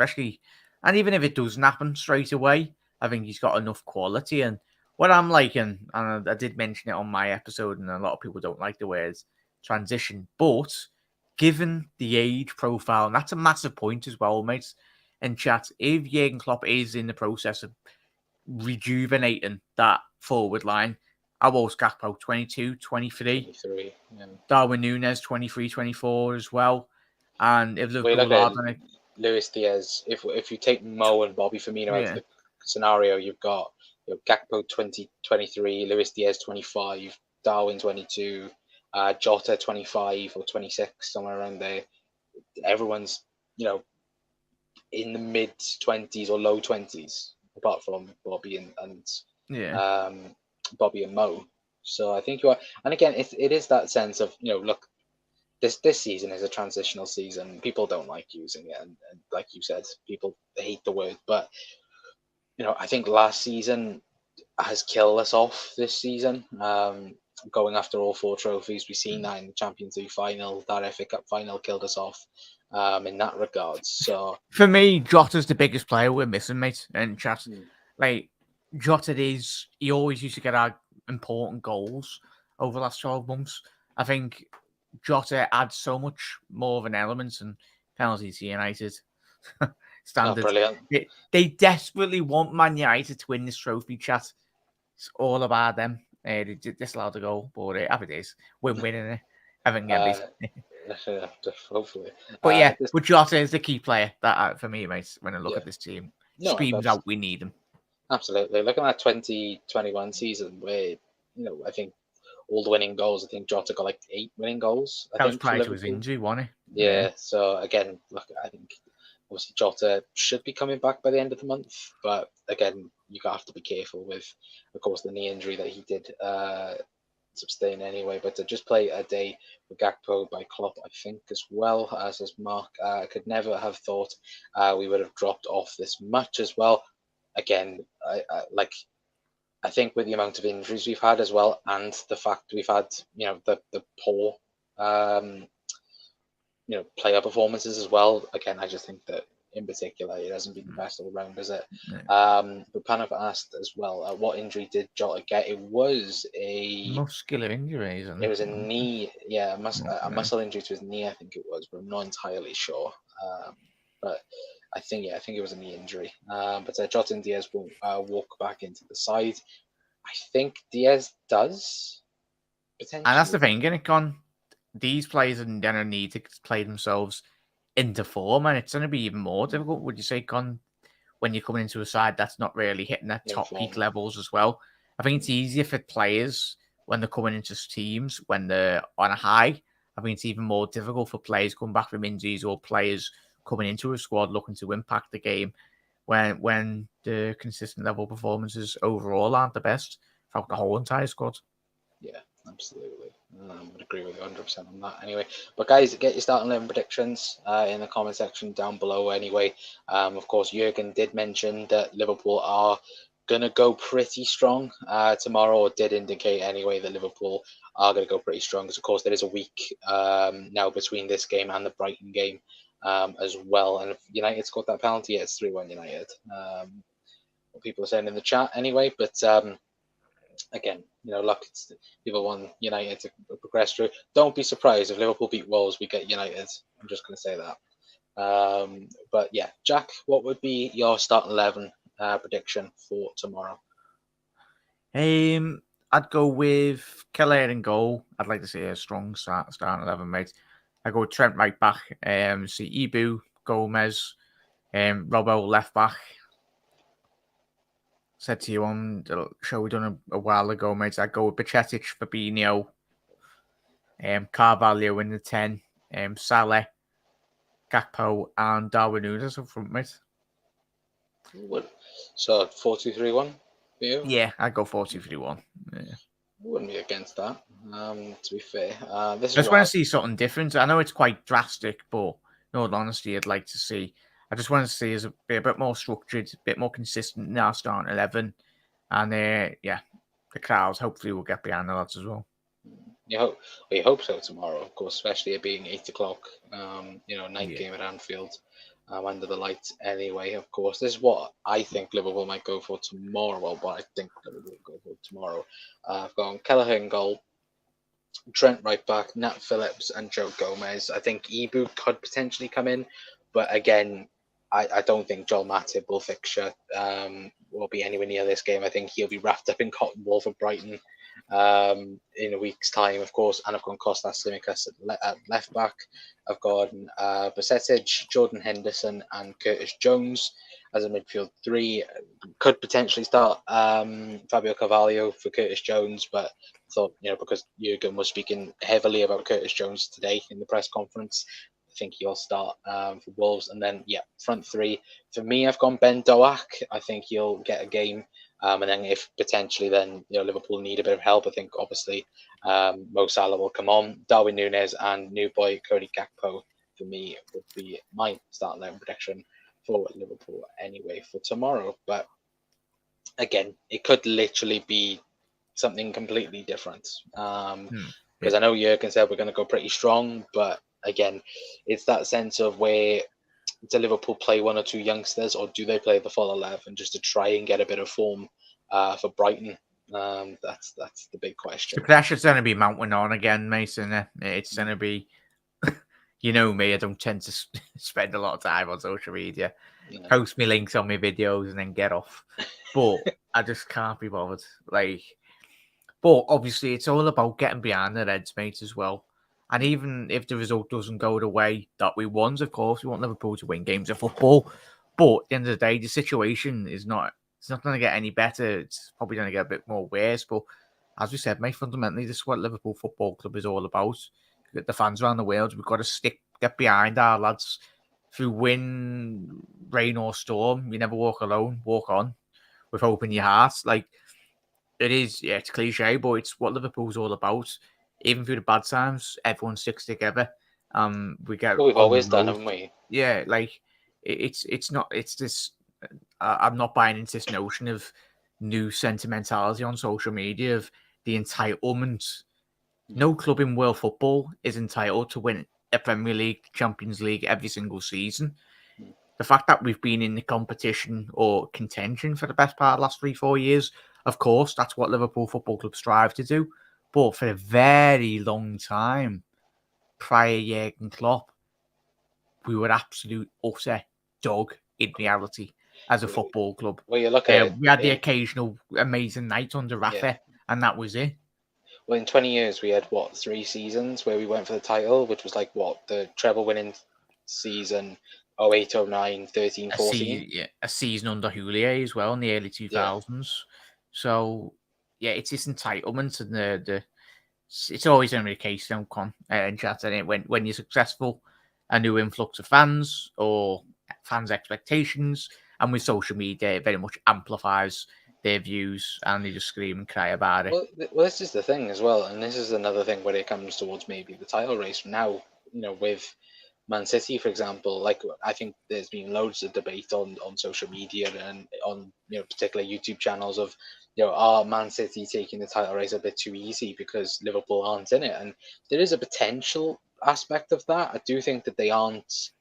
even if it doesn't happen straight away, I think he's got enough quality. And what I'm liking, and I did mention it on my episode, and a lot of people don't like the words transition, but given the age profile, and that's a massive point as well, mates, in chat, if Jurgen Klopp is in the process of rejuvenating that forward line, I was Gakpo 22, 23. Yeah. Darwin Nunes 23, 24 as well. And if Liverpool Liverpool at Luis Diaz, if you take Mo and Bobby Firmino out of the scenario, you've got Gakpo 23, Luis Diaz 25, Darwin 22, Jota 25 or 26, somewhere around there. Everyone's in the mid 20s or low 20s, apart from Bobby and Bobby and Mo. So I think you are, and again, it is that sense of look, this season is a transitional season. People don't like using it, and like you said, people hate the word, but I think last season has killed us off this season. Going after all 4 trophies, we've seen that in the Champions League final, that FA Cup final killed us off in that regard. So for me, Jota's the biggest player we're missing, mate. And chat, like Jota he always used to get our important goals over the last 12 months. I think Jota adds so much more of an element, and penalties to United. Standard. They desperately want Man United to win this trophy, chat. It's all about them. They disallowed a goal, but happy days. Win-win, innit? Haven't get hopefully. But yeah, but Jota is the key player that for me, mate, when I look at this team. Screams out we need him. Absolutely. Looking at that 2021 season where, I think all the winning goals, I think Jota got like 8 winning goals. That was prior to his injury, wasn't it? Yeah. So again, look, I think obviously Jota should be coming back by the end of the month, but again, you have to be careful with, of course, the knee injury that he did abstain anyway. But to just play a day for Gakpo by Klopp, I think as well as Mark, I could never have thought we would have dropped off this much as well. Again, I think with the amount of injuries we've had as well, and the fact we've had, the poor, player performances as well. Again, I just think that in particular it hasn't been the best all round, has it? But Panav asked as well, what injury did Jota get? It was a muscular injury, isn't it? It was a knee, yeah, a muscle injury to his knee, I think it was, but I'm not entirely sure. But I think it was a knee injury. But Jota and Diaz will walk back into the side. I think Diaz does potentially. And that's the thing, getting on. These players are going to need to play themselves into form, and it's going to be even more difficult, would you say, Con, when you're coming into a side that's not really hitting their top peak levels as well. I think it's easier for players when they're coming into teams, when they're on a high. I think it's even more difficult for players coming back from injuries or players coming into a squad looking to impact the game when the consistent level performances overall aren't the best throughout the whole entire squad. Yeah, absolutely. I would agree with you 100% on that anyway. But guys, get your starting 11 predictions in the comment section down below anyway. Of course, Jurgen did mention that Liverpool are going to go pretty strong tomorrow, or did indicate anyway that Liverpool are going to go pretty strong, because of course there is a week now between this game and the Brighton game as well. And if United scored that penalty, it's 3-1 United. What people are saying in the chat anyway, but again, luck, people want United to progress through. Don't be surprised if Liverpool beat Wolves, we get United. I'm just going to say that. But yeah, Jack, what would be your starting 11 prediction for tomorrow? I'd go with Keller in goal. I'd like to see a strong starting 11, mate. I go with Trent right back. See Ibu, Gomez, Robbo left back. Said to you on the show we done a while ago, mate. I'd go with Bajcetic, Fabinho, Carvalho in the 10, Salah, Gakpo, and Darwin Núñez up front, mate. So 4-2-3-1 for you? Yeah, I'd go 4-2-3-1. Yeah. I wouldn't be against that, to be fair. I just want to see something different. I know it's quite drastic, but in all honesty, I'd like to see. I just want to see us be a bit more structured, a bit more consistent in our starting 11. And the crowds hopefully will get behind the lads as well. You hope so tomorrow, of course, especially it being 8 o'clock, night game at Anfield, under the lights anyway, of course. This is what I think Liverpool might go for tomorrow. Well, what I think Liverpool will go for tomorrow. I've got Kelleher in goal, Trent right back, Nat Phillips and Joe Gomez. I think Ibu could potentially come in, but again, I don't think Joel Matip will fixture will be anywhere near this game. I think he'll be wrapped up in cotton wool for Brighton in a week's time, of course. And I've got Kostas Tsimikas at left back. I've got Bajcetic, Jordan Henderson, and Curtis Jones as a midfield three. Could potentially start Fabio Carvalho for Curtis Jones, but I thought, because Jurgen was speaking heavily about Curtis Jones today in the press conference, I think he'll start for Wolves. And then, front three. For me, I've gone Ben Doak. I think he'll get a game. And then if potentially then, Liverpool need a bit of help, I think obviously Mo Salah will come on. Darwin Núñez and new boy Cody Gakpo, for me, would be my starting 11 prediction for Liverpool anyway for tomorrow. But again, it could literally be something completely different. Because I know Jurgen said we're going to go pretty strong, but again, it's that sense of where do Liverpool play one or two youngsters, or do they play the full 11 just to try and get a bit of form for Brighton? That's the big question. The pressure's going to be mounting on again, Mason. It's going to be, me, I don't tend to spend a lot of time on social media. Post me links on my videos and then get off. But I just can't be bothered. But obviously, it's all about getting behind the Reds, mate, as well. And even if the result doesn't go the way that we want, of course, we want Liverpool to win games of football. But at the end of the day, the situation is not going to get any better. It's probably going to get a bit more worse. But as we said, mate, fundamentally, this is what Liverpool Football Club is all about. The fans around the world, we've got to get behind our lads through wind, rain or storm. You never walk alone. Walk on with hope in your heart. It is, yeah, it's cliche, but it's what Liverpool's all about. Even through the bad times, everyone sticks together. We get Well, we've on the always done, road. haven't we? Yeah, like it's not. It's this. I'm not buying into this notion of new sentimentality on social media of the entitlement. No club in world football is entitled to win a Premier League, Champions League every single season. The fact that we've been in the competition or contention for the best part of the last 3-4 years, of course, that's what Liverpool Football Club strive to do. But for a very long time, prior Jurgen Klopp, we were absolute utter dog in reality as a football club. Well, you look at it. We had the occasional amazing night under Rafa, Yeah. and that was it. Well, in 20 years, we had what, 3 seasons where we went for the title, which was like what, the treble winning season 08, 09, 13, 14. A season under Houllier as well in the early 2000s. So, yeah, it's this entitlement and the it's always going to be the case, don't come and chat in it when you're successful, a new influx of fans or fans' expectations, and with social media, it very much amplifies their views and they just scream and cry about it. Well, this is the thing as well, and this is another thing when it comes towards maybe the title race now. With Man City, for example, like I think there's been loads of debate on social media and on particular YouTube channels of are Man City taking the title race a bit too easy because Liverpool aren't in it, and there is a potential aspect of that. I do think that they aren't,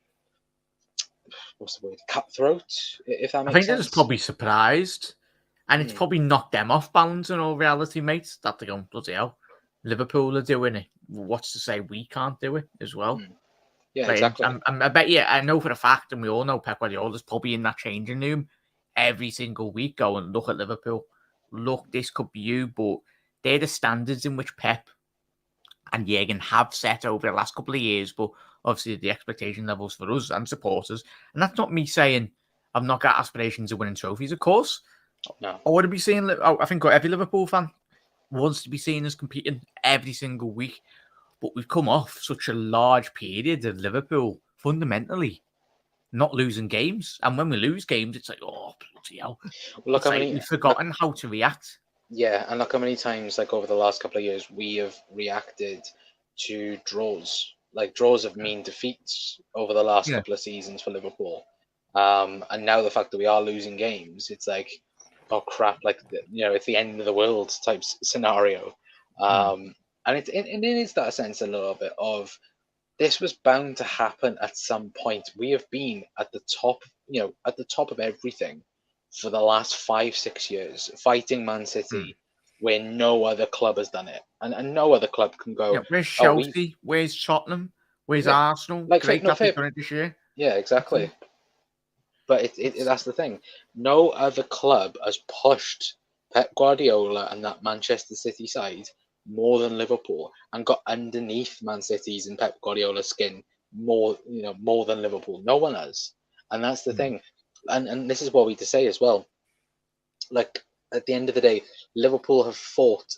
what's the word, cutthroat, if that I makes think they're sense. just probably surprised, and it's probably knocked them off balance in all reality, mate. That they're going, bloody hell, Liverpool are doing it. What's to say we can't do it as well? Yeah, Like, exactly. I bet you, I know for a fact, and we all know Pep Guardiola's probably in that changing room every single week going, look at Liverpool. Look, this could be you, but they're the standards in which Pep and Jurgen have set over the last couple of years, but obviously the expectation levels for us and supporters. And that's not me saying I've not got aspirations of winning trophies, of course. No. I want to be seeing, I think every Liverpool fan wants to be seen as competing every single week. But we've come off such a large period of Liverpool fundamentally not losing games. And when we lose games, it's like, oh, bloody hell. Well, look, We've forgotten how to react. Yeah, and look how many times, like over the last couple of years, we have reacted to draws. Like draws have mean defeats over the last couple of seasons for Liverpool. And now the fact that we are losing games, it's like, oh crap, like it's the end of the world type scenario. And it is that sense a little bit of this was bound to happen at some point. We have been at the top, at the top of everything for the last 5-6 years, fighting Man City, where no other club has done it, and no other club can go. Yeah, where's Chelsea? Where's Tottenham? Where's Arsenal? Like, Great that they've done it this year. Yeah, exactly. But that's the thing. No other club has pushed Pep Guardiola and that Manchester City side more than Liverpool and got underneath Man City's and Pep Guardiola's skin more than Liverpool. No one has. And that's the thing. And this is what we to say as well. Like at the end of the day, Liverpool have fought,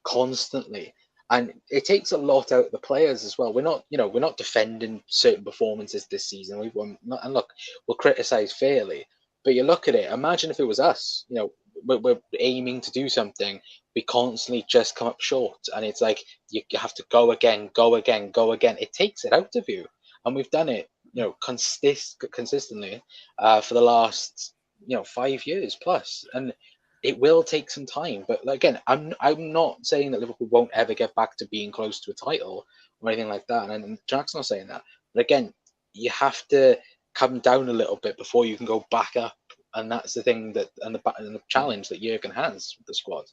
constantly. And it takes a lot out of the players as well. We're not defending certain performances this season. We've won, and look, we'll criticise fairly, but you look at it. Imagine if it was us. We're aiming to do something. We constantly just come up short, and it's like you have to go again, go again, go again. It takes it out of you, and we've done it, consistently for the last 5 years plus, and it will take some time. But again, I'm not saying that Liverpool won't ever get back to being close to a title or anything like that. And Jack's not saying that. But again, you have to come down a little bit before you can go back up. And that's the thing and the challenge that Jurgen has with the squad.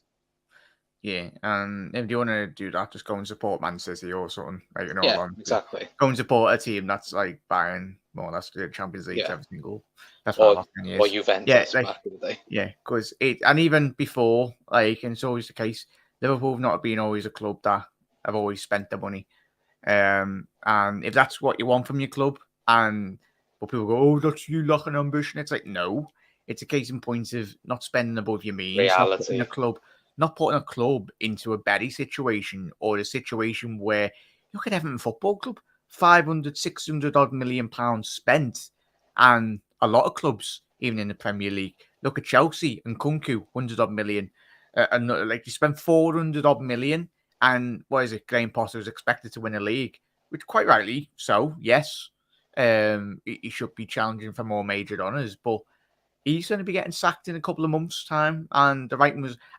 Yeah, and if you want to do that, just go and support Man City or something. Like, exactly. Go and support a team that's like buying more or less the Champions League every single. That's what last 10 years. Or Juventus back in the day. Yeah, because and even before, and it's always the case, Liverpool have not been always a club that have always spent the money. And if that's what you want from your club, but people go, oh, that's you lacking ambition. It's like, no, it's a case in point of not spending above your means, reality. not putting a club into a betty situation or a situation where look at Everton Football Club, 500, 600 odd million pounds spent, and a lot of clubs, even in the Premier League. Look at Chelsea and Kunku, 100 odd million. Like you spent 400 odd million, and what is it? Graham Potter was expected to win a league, which quite rightly so. Yes, he should be challenging for more major honours, but he's going to be getting sacked in a couple of months' time. And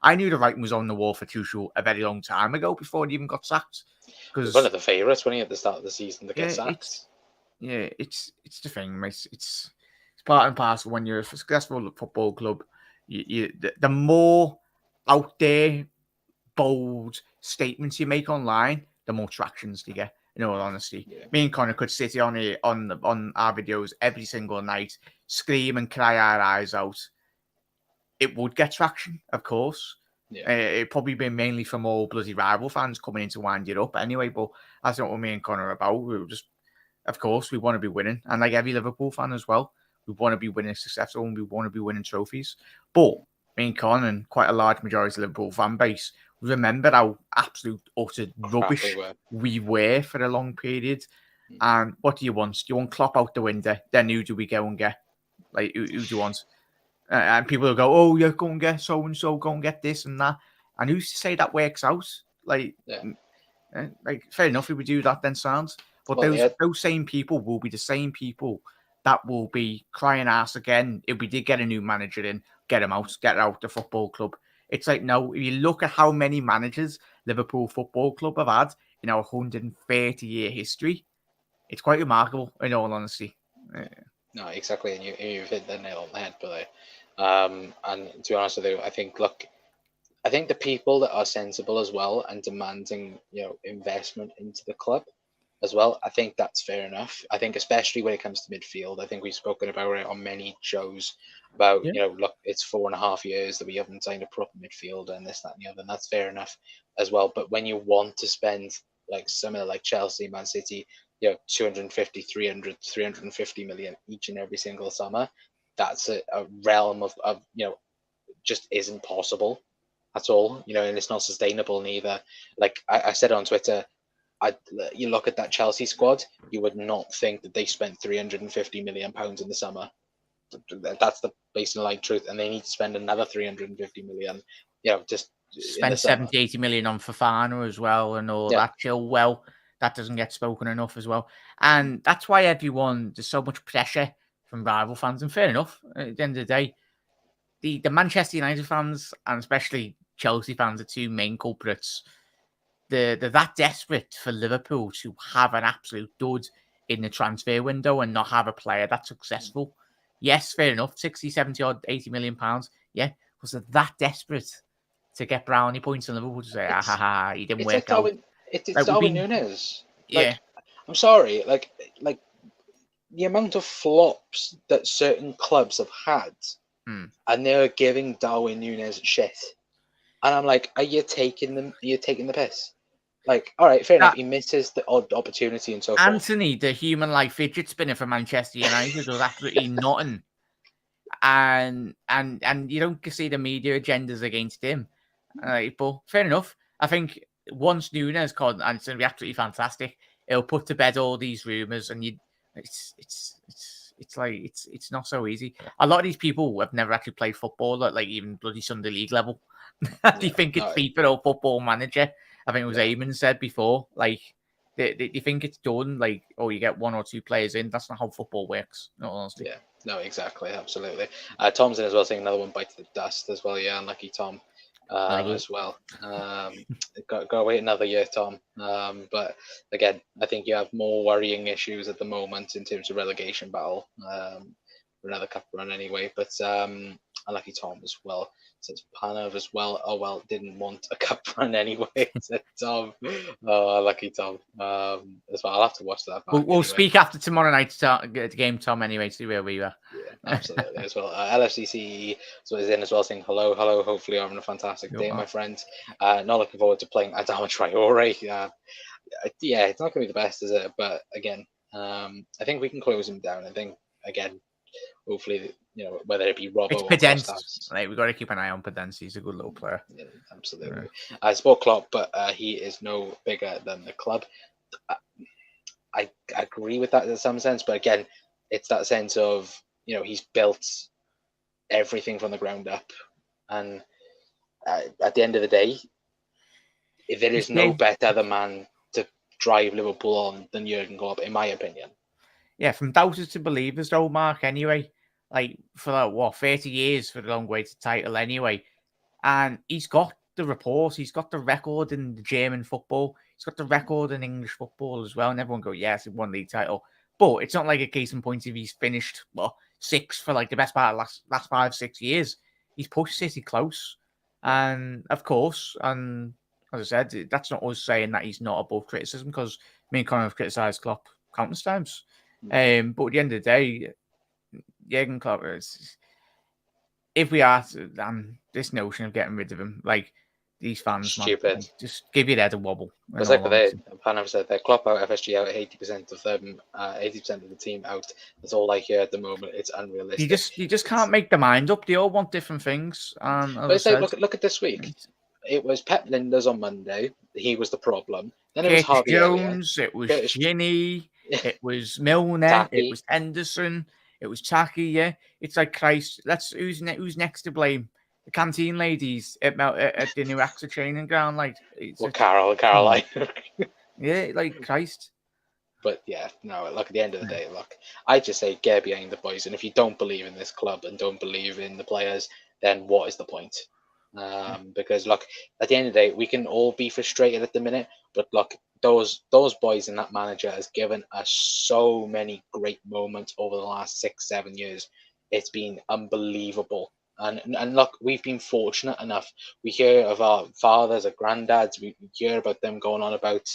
I knew the writing was on the wall for Tuchel a very long time ago before he even got sacked. He was Because one of the favourites when he at the start of the season to get yeah, sacked. it's the thing, mate. It's part and parcel when you're a successful football club. The more out there, bold statements you make online, the more tractions you get. In all honesty, me and Connor could sit on here on our videos every single night, scream and cry our eyes out. It would get traction, of course. It'd probably be mainly from all bloody rival fans coming in to wind it up anyway. But that's not what me and Connor are about. We were just, of course, we want to be winning, and like every Liverpool fan as well, we want to be winning successful and we want to be winning trophies. But me and Con and quite a large majority of the Liverpool fan base remember how absolute utter rubbish we were for a long period. And what do you want? Do you want Klopp out the window? Then who do we go and get? Like who do you want? And people will go, "Oh, yeah, go and get so and so, go and get this and that." And who's to say that works out? Like fair enough, if we do that, then sounds. But those same people will be the same people that will be crying ass again if we did get a new manager in, get him out the football club. It's like, no, if you look at how many managers Liverpool Football Club have had in our 130-year history, it's quite remarkable, in all honesty. No, exactly, and you've hit the nail on the head, brother. And to be honest with you, I think the people that are sensible as well and demanding, investment into the club as well, I think that's fair enough. I think especially when it comes to midfield, I think we've spoken about it on many shows about, look, it's 4.5 years that we haven't signed a proper midfielder and this, that, and the other, and that's fair enough as well. But when you want to spend like similar like Chelsea, Man City, 250, 300, 350 million each and every single summer, that's a realm of just isn't possible at all, and it's not sustainable neither. Like I said on Twitter, you look at that Chelsea squad, you would not think that they spent 350 million pounds in the summer. That's the baseline truth, and they need to spend another 350 million, just spend 70, 80 million on Fofana as well, and all that. Chilwell, that doesn't get spoken enough as well, and that's why there's so much pressure from rival fans, and fair enough. At the end of the day, the Manchester United fans and especially Chelsea fans are two main culprits. They're that desperate for Liverpool to have an absolute dud in the transfer window and not have a player that's successful. Yes, fair enough, 60, 70 or 80 million pounds. Yeah, because they're that desperate to get brownie points in Liverpool to say, he didn't work out. It's Darwin Núñez. Yeah. I'm sorry, like the amount of flops that certain clubs have had, and they're giving Darwin Núñez shit. And I'm like, are you taking the piss? Like, all right, fair enough. He misses the odd opportunity and so forth. Anthony, the human life fidget spinner for Manchester United, does absolutely nothing. And you don't see the media agendas against him. But fair enough. I think once Núñez called, and it's going to be absolutely fantastic, it'll put to bed all these rumours, and it's not so easy. A lot of these people have never actually played football at like even bloody Sunday League level. They think it's FIFA or Football Manager. I think it was Eamon said before. Like they think it's done. Like, oh, you get one or two players in. That's not how football works. No, honestly. Yeah. No, exactly, absolutely. Tom's in as well, saying another one bites the dust as well. Yeah, unlucky Tom. As well. Go wait another year, Tom. But again, I think you have more worrying issues at the moment in terms of relegation battle for another cup run anyway. But unlucky Tom as well. Says Panov as well. Oh well, didn't want a cup run anyway. Said Tom. Oh, lucky Tom. As well, I'll have to watch that. We'll speak after tomorrow night's game, Tom. Anyway, to see where we were. Yeah, absolutely as well. LFCC so is in as well, saying hello. Hopefully, you're having a fantastic day, my friend. Not looking forward to playing Adama Traore. Yeah, it's not going to be the best, is it? But again, I think we can close him down. I think again, hopefully, whether it be Robbo or Podence. Like, we've got to keep an eye on Podence. He's a good little player. Yeah, absolutely. I spoke Klopp, but he is no bigger than the club. I agree with that in some sense, but again, it's that sense of he's built everything from the ground up, and at the end of the day, there is no Yeah, better man to drive Liverpool on than Jurgen Klopp, in my opinion. yeah, from doubters to believers, though, Mark. Anyway, like for like, what 30 years for the long way to title, anyway. And he's got the report, he's got the record in the German football, he's got the record in English football as well. And everyone go, yes, he won league title. But it's not like a case in point if he's finished sixth for like the best part of last 5-6 years. He's pushed City close. And of course, and as I said, that's not us saying that he's not above criticism, because me and Conor have criticised Klopp countless times. But at the end of the day, Jurgen Klopp is, if we are this notion of getting rid of him, like these fans, Stupid. man, like, just give your head a wobble. It's like Pan said, they're Klopp out, FSG out, 80% of them, 80% of the team out. That's all I hear at the moment. It's unrealistic. You just can't make the mind up. They all want different things. And but it's like, look at this week. It was Pep Linders on Monday. He was the problem. Then it was Harvey Jones. It was Ginny. It was Milner. Taki. It was Henderson. It was Taki. Yeah, it's like Christ. Who's next to blame? The canteen ladies at the new AXA training ground, like Caroline. Yeah, like Christ. But yeah, no, look, at the end of the day, look, I just say get behind the boys. And if you don't believe in this club and don't believe in the players, then what is the point? Because look, at the end of the day, we can all be frustrated at the minute, but look, those boys and that manager has given us so many great moments over the last 6-7 years. It's been unbelievable. And look, we've been fortunate enough. We hear of our fathers or granddads. We hear about them going on about,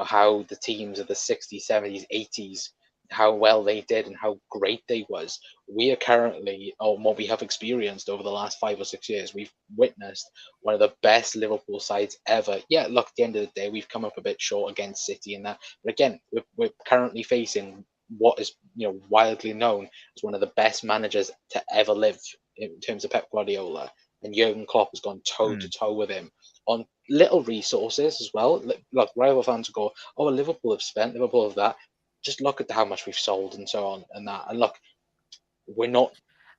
how the teams of the 60s, 70s, 80s, how well they did and how great they was. We are currently, or what we have experienced over the last 5 or 6 years, we've witnessed one of the best Liverpool sides ever. Yeah, look, at the end of the day, we've come up a bit short against City and that. But again, we're currently facing what is widely known as one of the best managers to ever live in terms of Pep Guardiola. And Jurgen Klopp has gone toe to toe with him on little resources as well. Look, rival fans go, "Oh, Liverpool have spent, Liverpool have that." Just look at how much we've sold and so on and that. And look, we're not.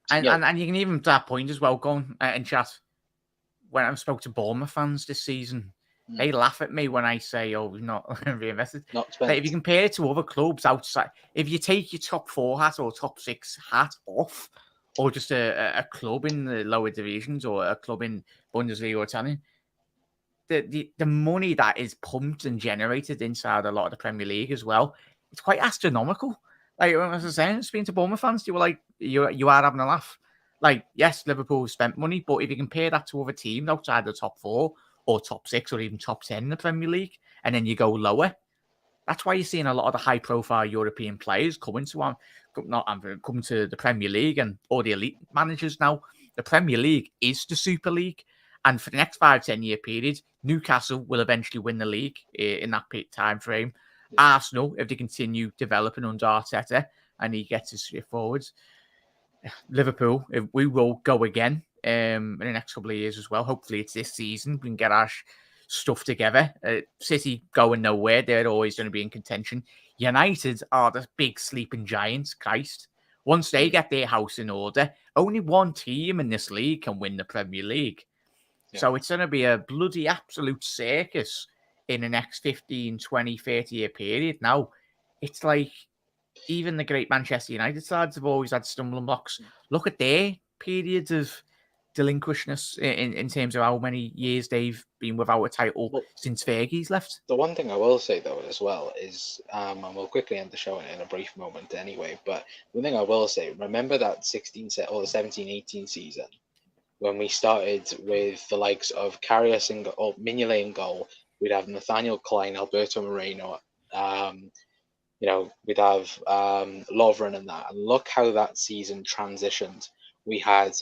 And you can even to that point as well, going and chat. When I spoke to Bournemouth fans this season, they laugh at me when I say, "Oh, we've not reinvested." Not spent. Like, if you compare it to other clubs outside, if you take your top 4 hat or top 6 hat off, or just a club in the lower divisions or a club in Bundesliga or Italian, the money that is pumped and generated inside a lot of the Premier League as well, it's quite astronomical. Like, as I was saying, speaking to Bournemouth fans, you were like, you are having a laugh. Like, yes, Liverpool spent money, but if you compare that to other teams outside the top 4 or top 6 or even top 10 in the Premier League, and then you go lower, that's why you're seeing a lot of the high-profile European players coming to the Premier League and all the elite managers now. The Premier League is the Super League, and for the next 5-10 year period, Newcastle will eventually win the league in that time frame. Arsenal, if they continue developing under Arteta and he gets his shift forwards. Liverpool, if we will go again in the next couple of years as well. Hopefully it's this season. We can get our stuff together. City going nowhere. They're always going to be in contention. United are the big sleeping giants, Christ. Once they get their house in order, only one team in this league can win the Premier League. Yeah. So it's going to be a bloody absolute circus in the next 15, 20, 30 year period. Now, it's like even the great Manchester United sides have always had stumbling blocks. Look at their periods of delinquishness in terms of how many years they've been without a title since Fergie's left. The one thing I will say, though, as well, is, and we'll quickly end the show in a brief moment anyway, but one thing I will say, remember that 16 or the 17-18 season when we started with the likes of Karius or Mignolet in goal, we'd have Nathaniel Klein, Alberto Moreno, we'd have Lovren and that. And look how that season transitioned. We had,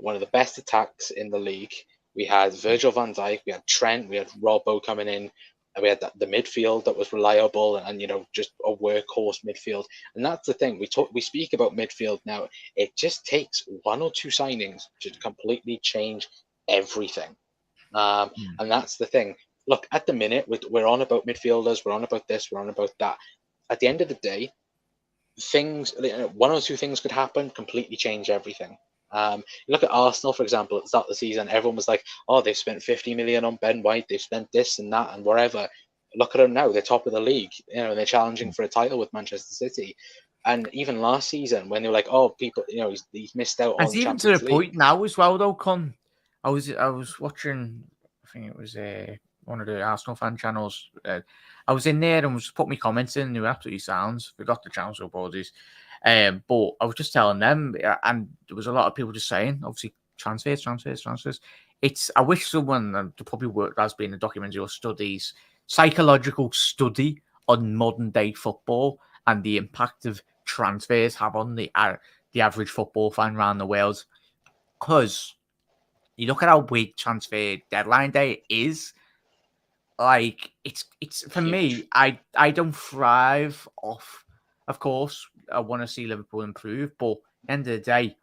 one of the best attacks in the league. We had Virgil van Dijk, we had Trent, we had Robbo coming in, and we had the midfield that was reliable and just a workhorse midfield. And that's the thing. We speak about midfield now. It just takes 1 or 2 signings to completely change everything. And that's the thing. Look, at the minute, we're on about midfielders, we're on about this, we're on about that. At the end of the day, 1 or 2 things could happen, completely change everything. You look at Arsenal, for example, at the start of the season, everyone was like, "Oh, they've spent 50 million on Ben White. They've spent this and that and whatever." Look at them now; they're top of the league. They're challenging for a title with Manchester City. And even last season, when they were like, "Oh, people, he's missed out And it's on even to the Champions League." point now as well, though, Con. I was watching, I think it was one of the Arsenal fan channels. I was in there and was put my comments in. They were absolutely sounds. Forgot the channel, so apologies. But I was just telling them, and there was a lot of people just saying, obviously, transfers. I wish someone, to probably work as being a documentary or studies, psychological study on modern day football and the impact of transfers have on the average football fan around the world. Because you look at how big transfer deadline day is, like it's for Huge. me, I don't thrive off. Of course, I want to see Liverpool improve, but at the end of the day,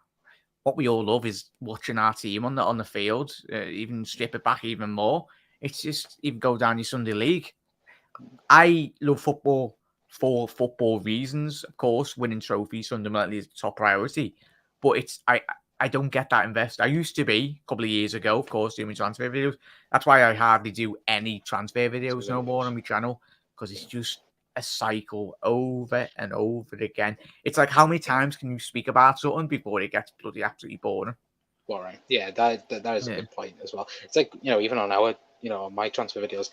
what we all love is watching our team on the field. Even strip it back even more. It's just even go down your Sunday league. I love football for football reasons. Of course, winning trophies fundamentally is the top priority. But I don't get that invested. I used to be a couple of years ago, of course, doing transfer videos. That's why I hardly do any transfer videos no more on my channel, because it's just a cycle over and over again. It's like, how many times can you speak about something before it gets bloody absolutely boring? Boring. Yeah, that is a Yeah. good point as well. It's like, even on on my transfer videos,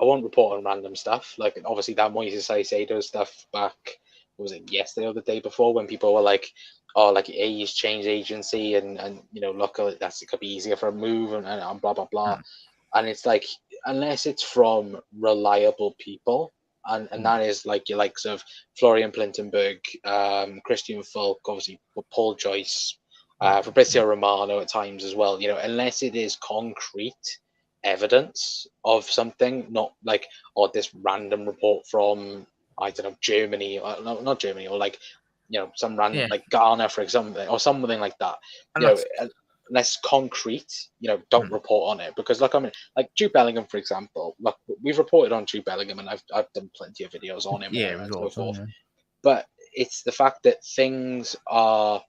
I won't report on random stuff. Like, obviously that Moises Caicedo stuff back, what was it, yesterday or the day before, when people were like, "Oh, like he's changed agency and look, that's, it could be easier for a move and blah blah blah." And it's like, unless it's from reliable people, and that is like your likes of Florian Plintenberg, Christian Falk, obviously Paul Joyce, Fabrizio Romano at times as well. Unless it is concrete evidence of something, not like, or this random report from, I don't know, Germany, or not Germany, or like, some random, Yeah. like Ghana, for example, or something like that. And that's Less concrete, don't report on it, because like, I mean, like Jude Bellingham, for example. Look, we've reported on Jude Bellingham, and I've done plenty of videos on him, yeah, and we've so all forth. done. But it's the fact that things are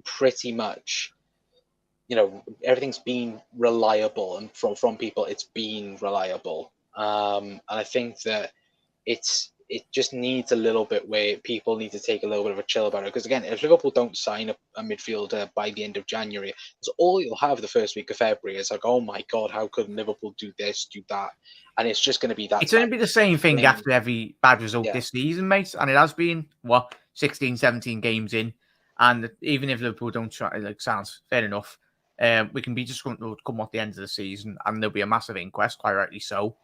pretty much, everything's been reliable, and from people, it's been reliable. And I think that it just needs a little bit where people need to take a little bit of a chill about it. Because again, if Liverpool don't sign a midfielder by the end of January, that's all you'll have the first week of February. It's like, oh my god, how could Liverpool do this, do that? And it's just going to be that. It's going to be the same thing thing. after every bad result Yeah, this season, mate. And it has been, 16, 17 games in. And even if Liverpool don't try, like, sounds fair enough, we can be just going to come at the end of the season and there'll be a massive inquest, quite rightly so.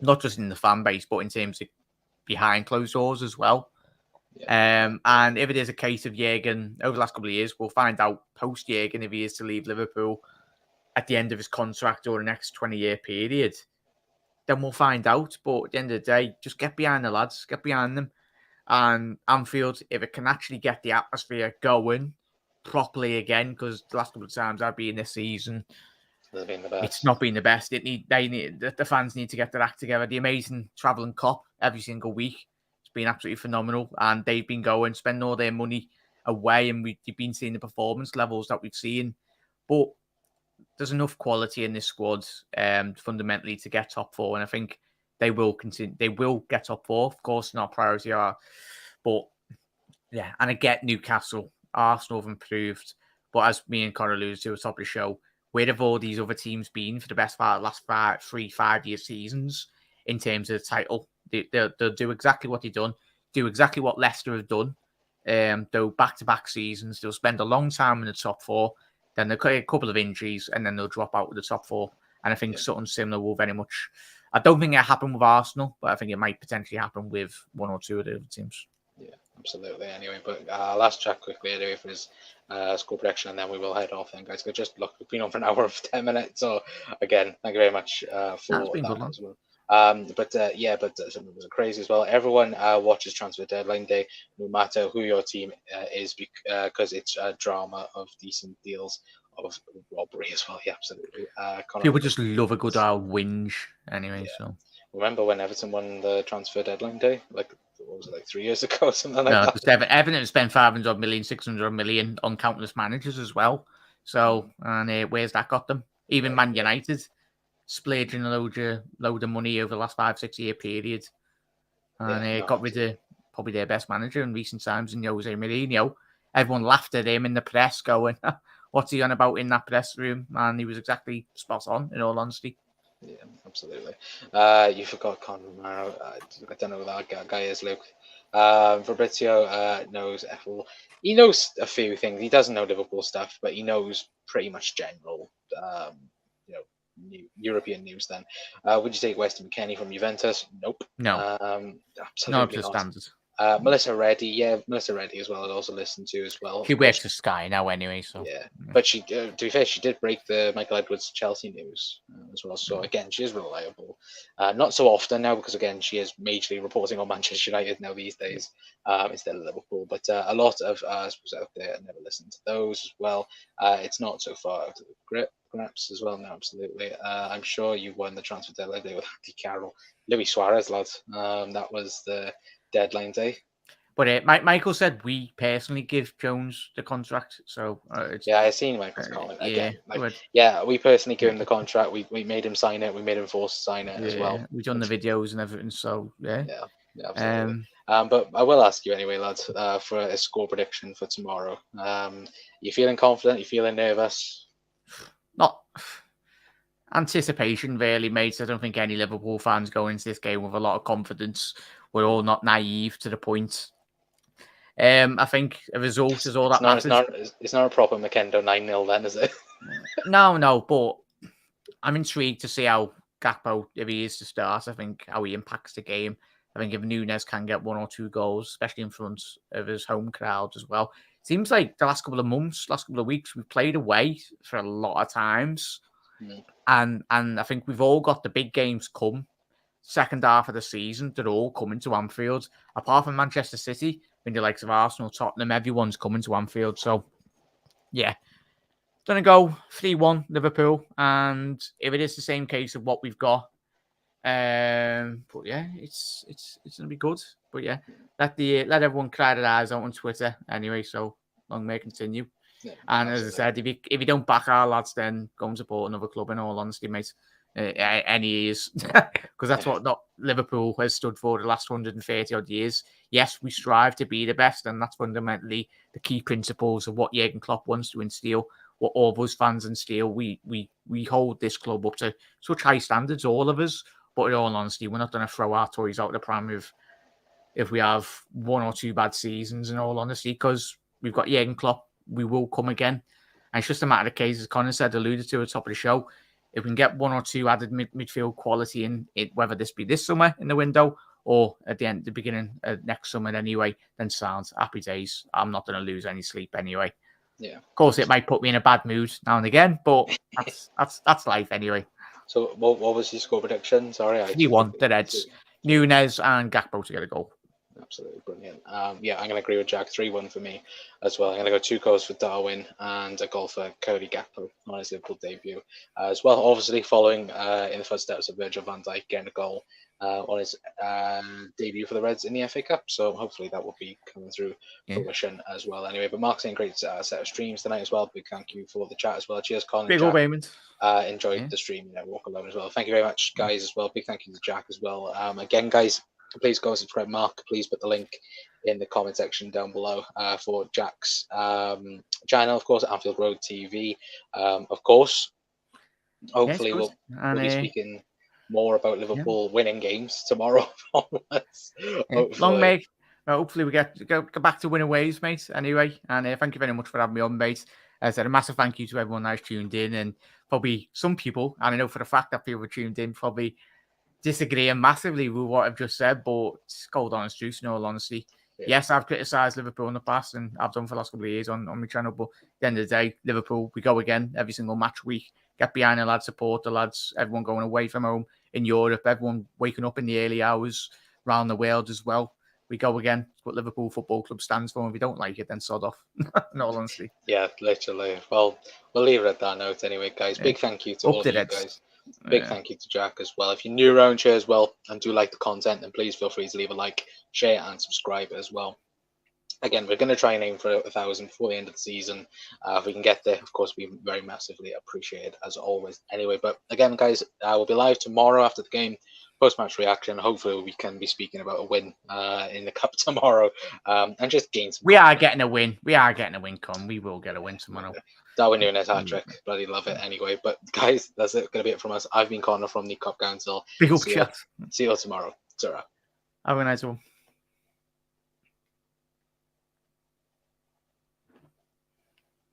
Not just in the fan base, but in terms of behind closed doors as well. yeah. And if it is a case of Jurgen over the last couple of years, we'll find out post Jurgen if he is to leave Liverpool at the end of his contract or the next 20-year period. Then we'll find out. But at the end of the day, just get behind the lads, get behind them. And Anfield, if it can actually get the atmosphere going properly again, because the last couple of times I've been this season, They've been the it's best. not been the best. The fans need to get their act together. The amazing travelling cop every single week, it's been absolutely phenomenal, and they've been going, spending all their money away, and we've been seeing the performance levels that we've seen. But there's enough quality in this squad, fundamentally, to get top four, and I think they will continue. They will get top four, of course, not priority are, but yeah. And I get Newcastle, Arsenal have improved, but as me and Connor alluded to at the top of the show, where have all these other teams been for the best part of the last 5 year seasons in terms of the title? They'll do exactly what they've done, do exactly what Leicester have done. Though back-to-back seasons, they'll spend a long time in the top four, then they'll get a couple of injuries, and then they'll drop out of the top four. And I think something similar will very much. I don't think it happened with Arsenal, but I think it might potentially happen with one or two of the other teams. Yeah, absolutely. Anyway, but last chat quickly anyway for his score prediction, and then we will head off. Then, guys, just look, we've been on for an hour and 10 minutes. So again, thank you very much That's for been that good, as well. But something was crazy as well. Everyone watches transfer deadline day, no matter who your team is, because it's a drama of decent deals, of robbery as well. Yeah, absolutely. People just love a good old whinge anyway. Yeah. So Remember when Everton won the transfer deadline day? Like what was it, like 3 years ago or something like No, that? just Everton spent 500 million, 600 million on countless managers as well. So, and where's that got them? Even Man United splurging a load of money over the last 5-6 year period, and got rid of probably their best manager in recent times in Jose Mourinho. Everyone laughed at him in the press, going, "What's he on about in that press room?" And he was exactly spot on, in all honesty. Yeah, absolutely. You forgot Conor Romero. I don't know who that guy is, Luke. Fabrizio knows FL. He knows a few things. He doesn't know Liverpool stuff, but he knows pretty much general, European news. Then, would you take Weston McKennie from Juventus? Nope. No, not up Absolutely to not. standards. Melissa Reddy, Melissa Reddy as well. I'd also listened to as well. She works for Sky now anyway, so yeah. But she, to be fair, she did break the Michael Edwards Chelsea news as well. So again, she is reliable. Not so often now because again, she is majorly reporting on Manchester United now these days instead of Liverpool. But a lot of us out there never listened to those as well. It's not so far out of the grips as well. No, absolutely. I'm sure you won the transfer deadline day with Andy Carroll, Luis Suarez, lad. That was the deadline day. But Michael said we personally give Jones the contract, so I seen Michael's comment again. We personally give him the contract. We made him sign it. We made him forced to sign it as well. We've done the videos and everything, so yeah, absolutely. But I will ask you anyway, lads, for a score prediction for tomorrow. You feeling confident? You feeling nervous? Not anticipation, really, mate. I don't think any Liverpool fans go into this game with a lot of confidence. We're all not naive to the point. I think a result is all that matters. It's not a proper Makendo 9-0 then, is it? No, but I'm intrigued to see how Gakpo, if he is to start, I think how he impacts the game. I think if Núñez can get 1 or 2 goals, especially in front of his home crowd as well. Seems like the last couple of months, last couple of weeks, we've played away for a lot of times. And I think we've all got the big games come. Second half of the season, they're all coming to Anfield. Apart from Manchester City, when the likes of Arsenal, Tottenham, everyone's coming to Anfield. So, yeah. Going to go 3-1 Liverpool. And if it is the same case of what we've got, but yeah, it's going to be good. But yeah, let everyone cry their eyes out on Twitter anyway. So long may it continue. Yeah, and absolutely. As I said, if you don't back our lads, then go and support another club. In all honesty, mate, any is because that's what Liverpool has stood for the last 130 odd years. Yes, we strive to be the best, and that's fundamentally the key principles of what Jurgen Klopp wants to instill. What all of us fans instill. We hold this club up to such high standards, all of us. But in all honesty, we're not going to throw our toys out the pram if we have 1 or 2 bad seasons. In all honesty, because we've got Jurgen Klopp. We will come again. And it's just a matter of case, as Connor said, alluded to at the top of the show, if we can get 1 or 2 added midfield quality in it, whether this be this summer in the window or at the beginning of next summer anyway, then sounds happy days. I'm not going to lose any sleep anyway. Yeah. Of course, it might put me in a bad mood now and again, but that's life anyway. So what was your score prediction? Sorry, 3-1, the Reds. Núñez and Gakpo to get a goal. Absolutely brilliant. I'm going to agree with Jack. 3-1 for me as well. I'm going to go 2 goals for Darwin and a goal for Cody Gakpo on his Liverpool debut as well. Obviously, following in the footsteps of Virgil van Dijk getting a goal on his debut for the Reds in the FA Cup. So hopefully that will be coming through fruition as well. Anyway, but Mark's saying great set of streams tonight as well. Big thank you for the chat as well. Cheers, Colin. Big old Raymond. Enjoyed the stream. Walk alone as well. Thank you very much, guys, as well. Big thank you to Jack as well. Again, guys, please go subscribe Mark. Please put the link in the comment section down below for Jack's channel, of course, Anfield Road TV. Of course, hopefully we'll be speaking more about Liverpool winning games tomorrow. Long may. Hopefully we go back to winning ways, mate. Anyway, and thank you very much for having me on, mate. As I said, a massive thank you to everyone that's tuned in, and probably some people, and I know for the fact that people were tuned in, probably disagreeing massively with what I've just said, but it's cold honest truth, in all honesty. Yeah. Yes, I've criticised Liverpool in the past, and I've done for the last couple of years on my channel, but at the end of the day, Liverpool, we go again every single match week, get behind the lads, support the lads, everyone going away from home in Europe, everyone waking up in the early hours around the world as well. We go again. It's what Liverpool Football Club stands for. And if you don't like it, then sod off. In all honesty. Yeah, literally. Well, we'll leave it at that note anyway, guys. Big thank you to all of you guys Big thank you to Jack as well. If you're new around here as well and do like the content, then please feel free to leave a like, share, and subscribe as well. Again, we're going to try and aim for 1,000 before the end of the season. If we can get there, of course, we very massively appreciate as always. Anyway, but again, guys, we'll be live tomorrow after the game, post-match reaction. Hopefully, we can be speaking about a win in the cup tomorrow and just gain some. We are getting a win. We are getting a win, Con. We will get a win tomorrow. Darwin Núñez hat-trick. Bloody love it anyway. But guys, that's it. Going to be it from us. I've been Connor from the Cup Council. Big up See you tomorrow. Ta-ra. Have a nice one.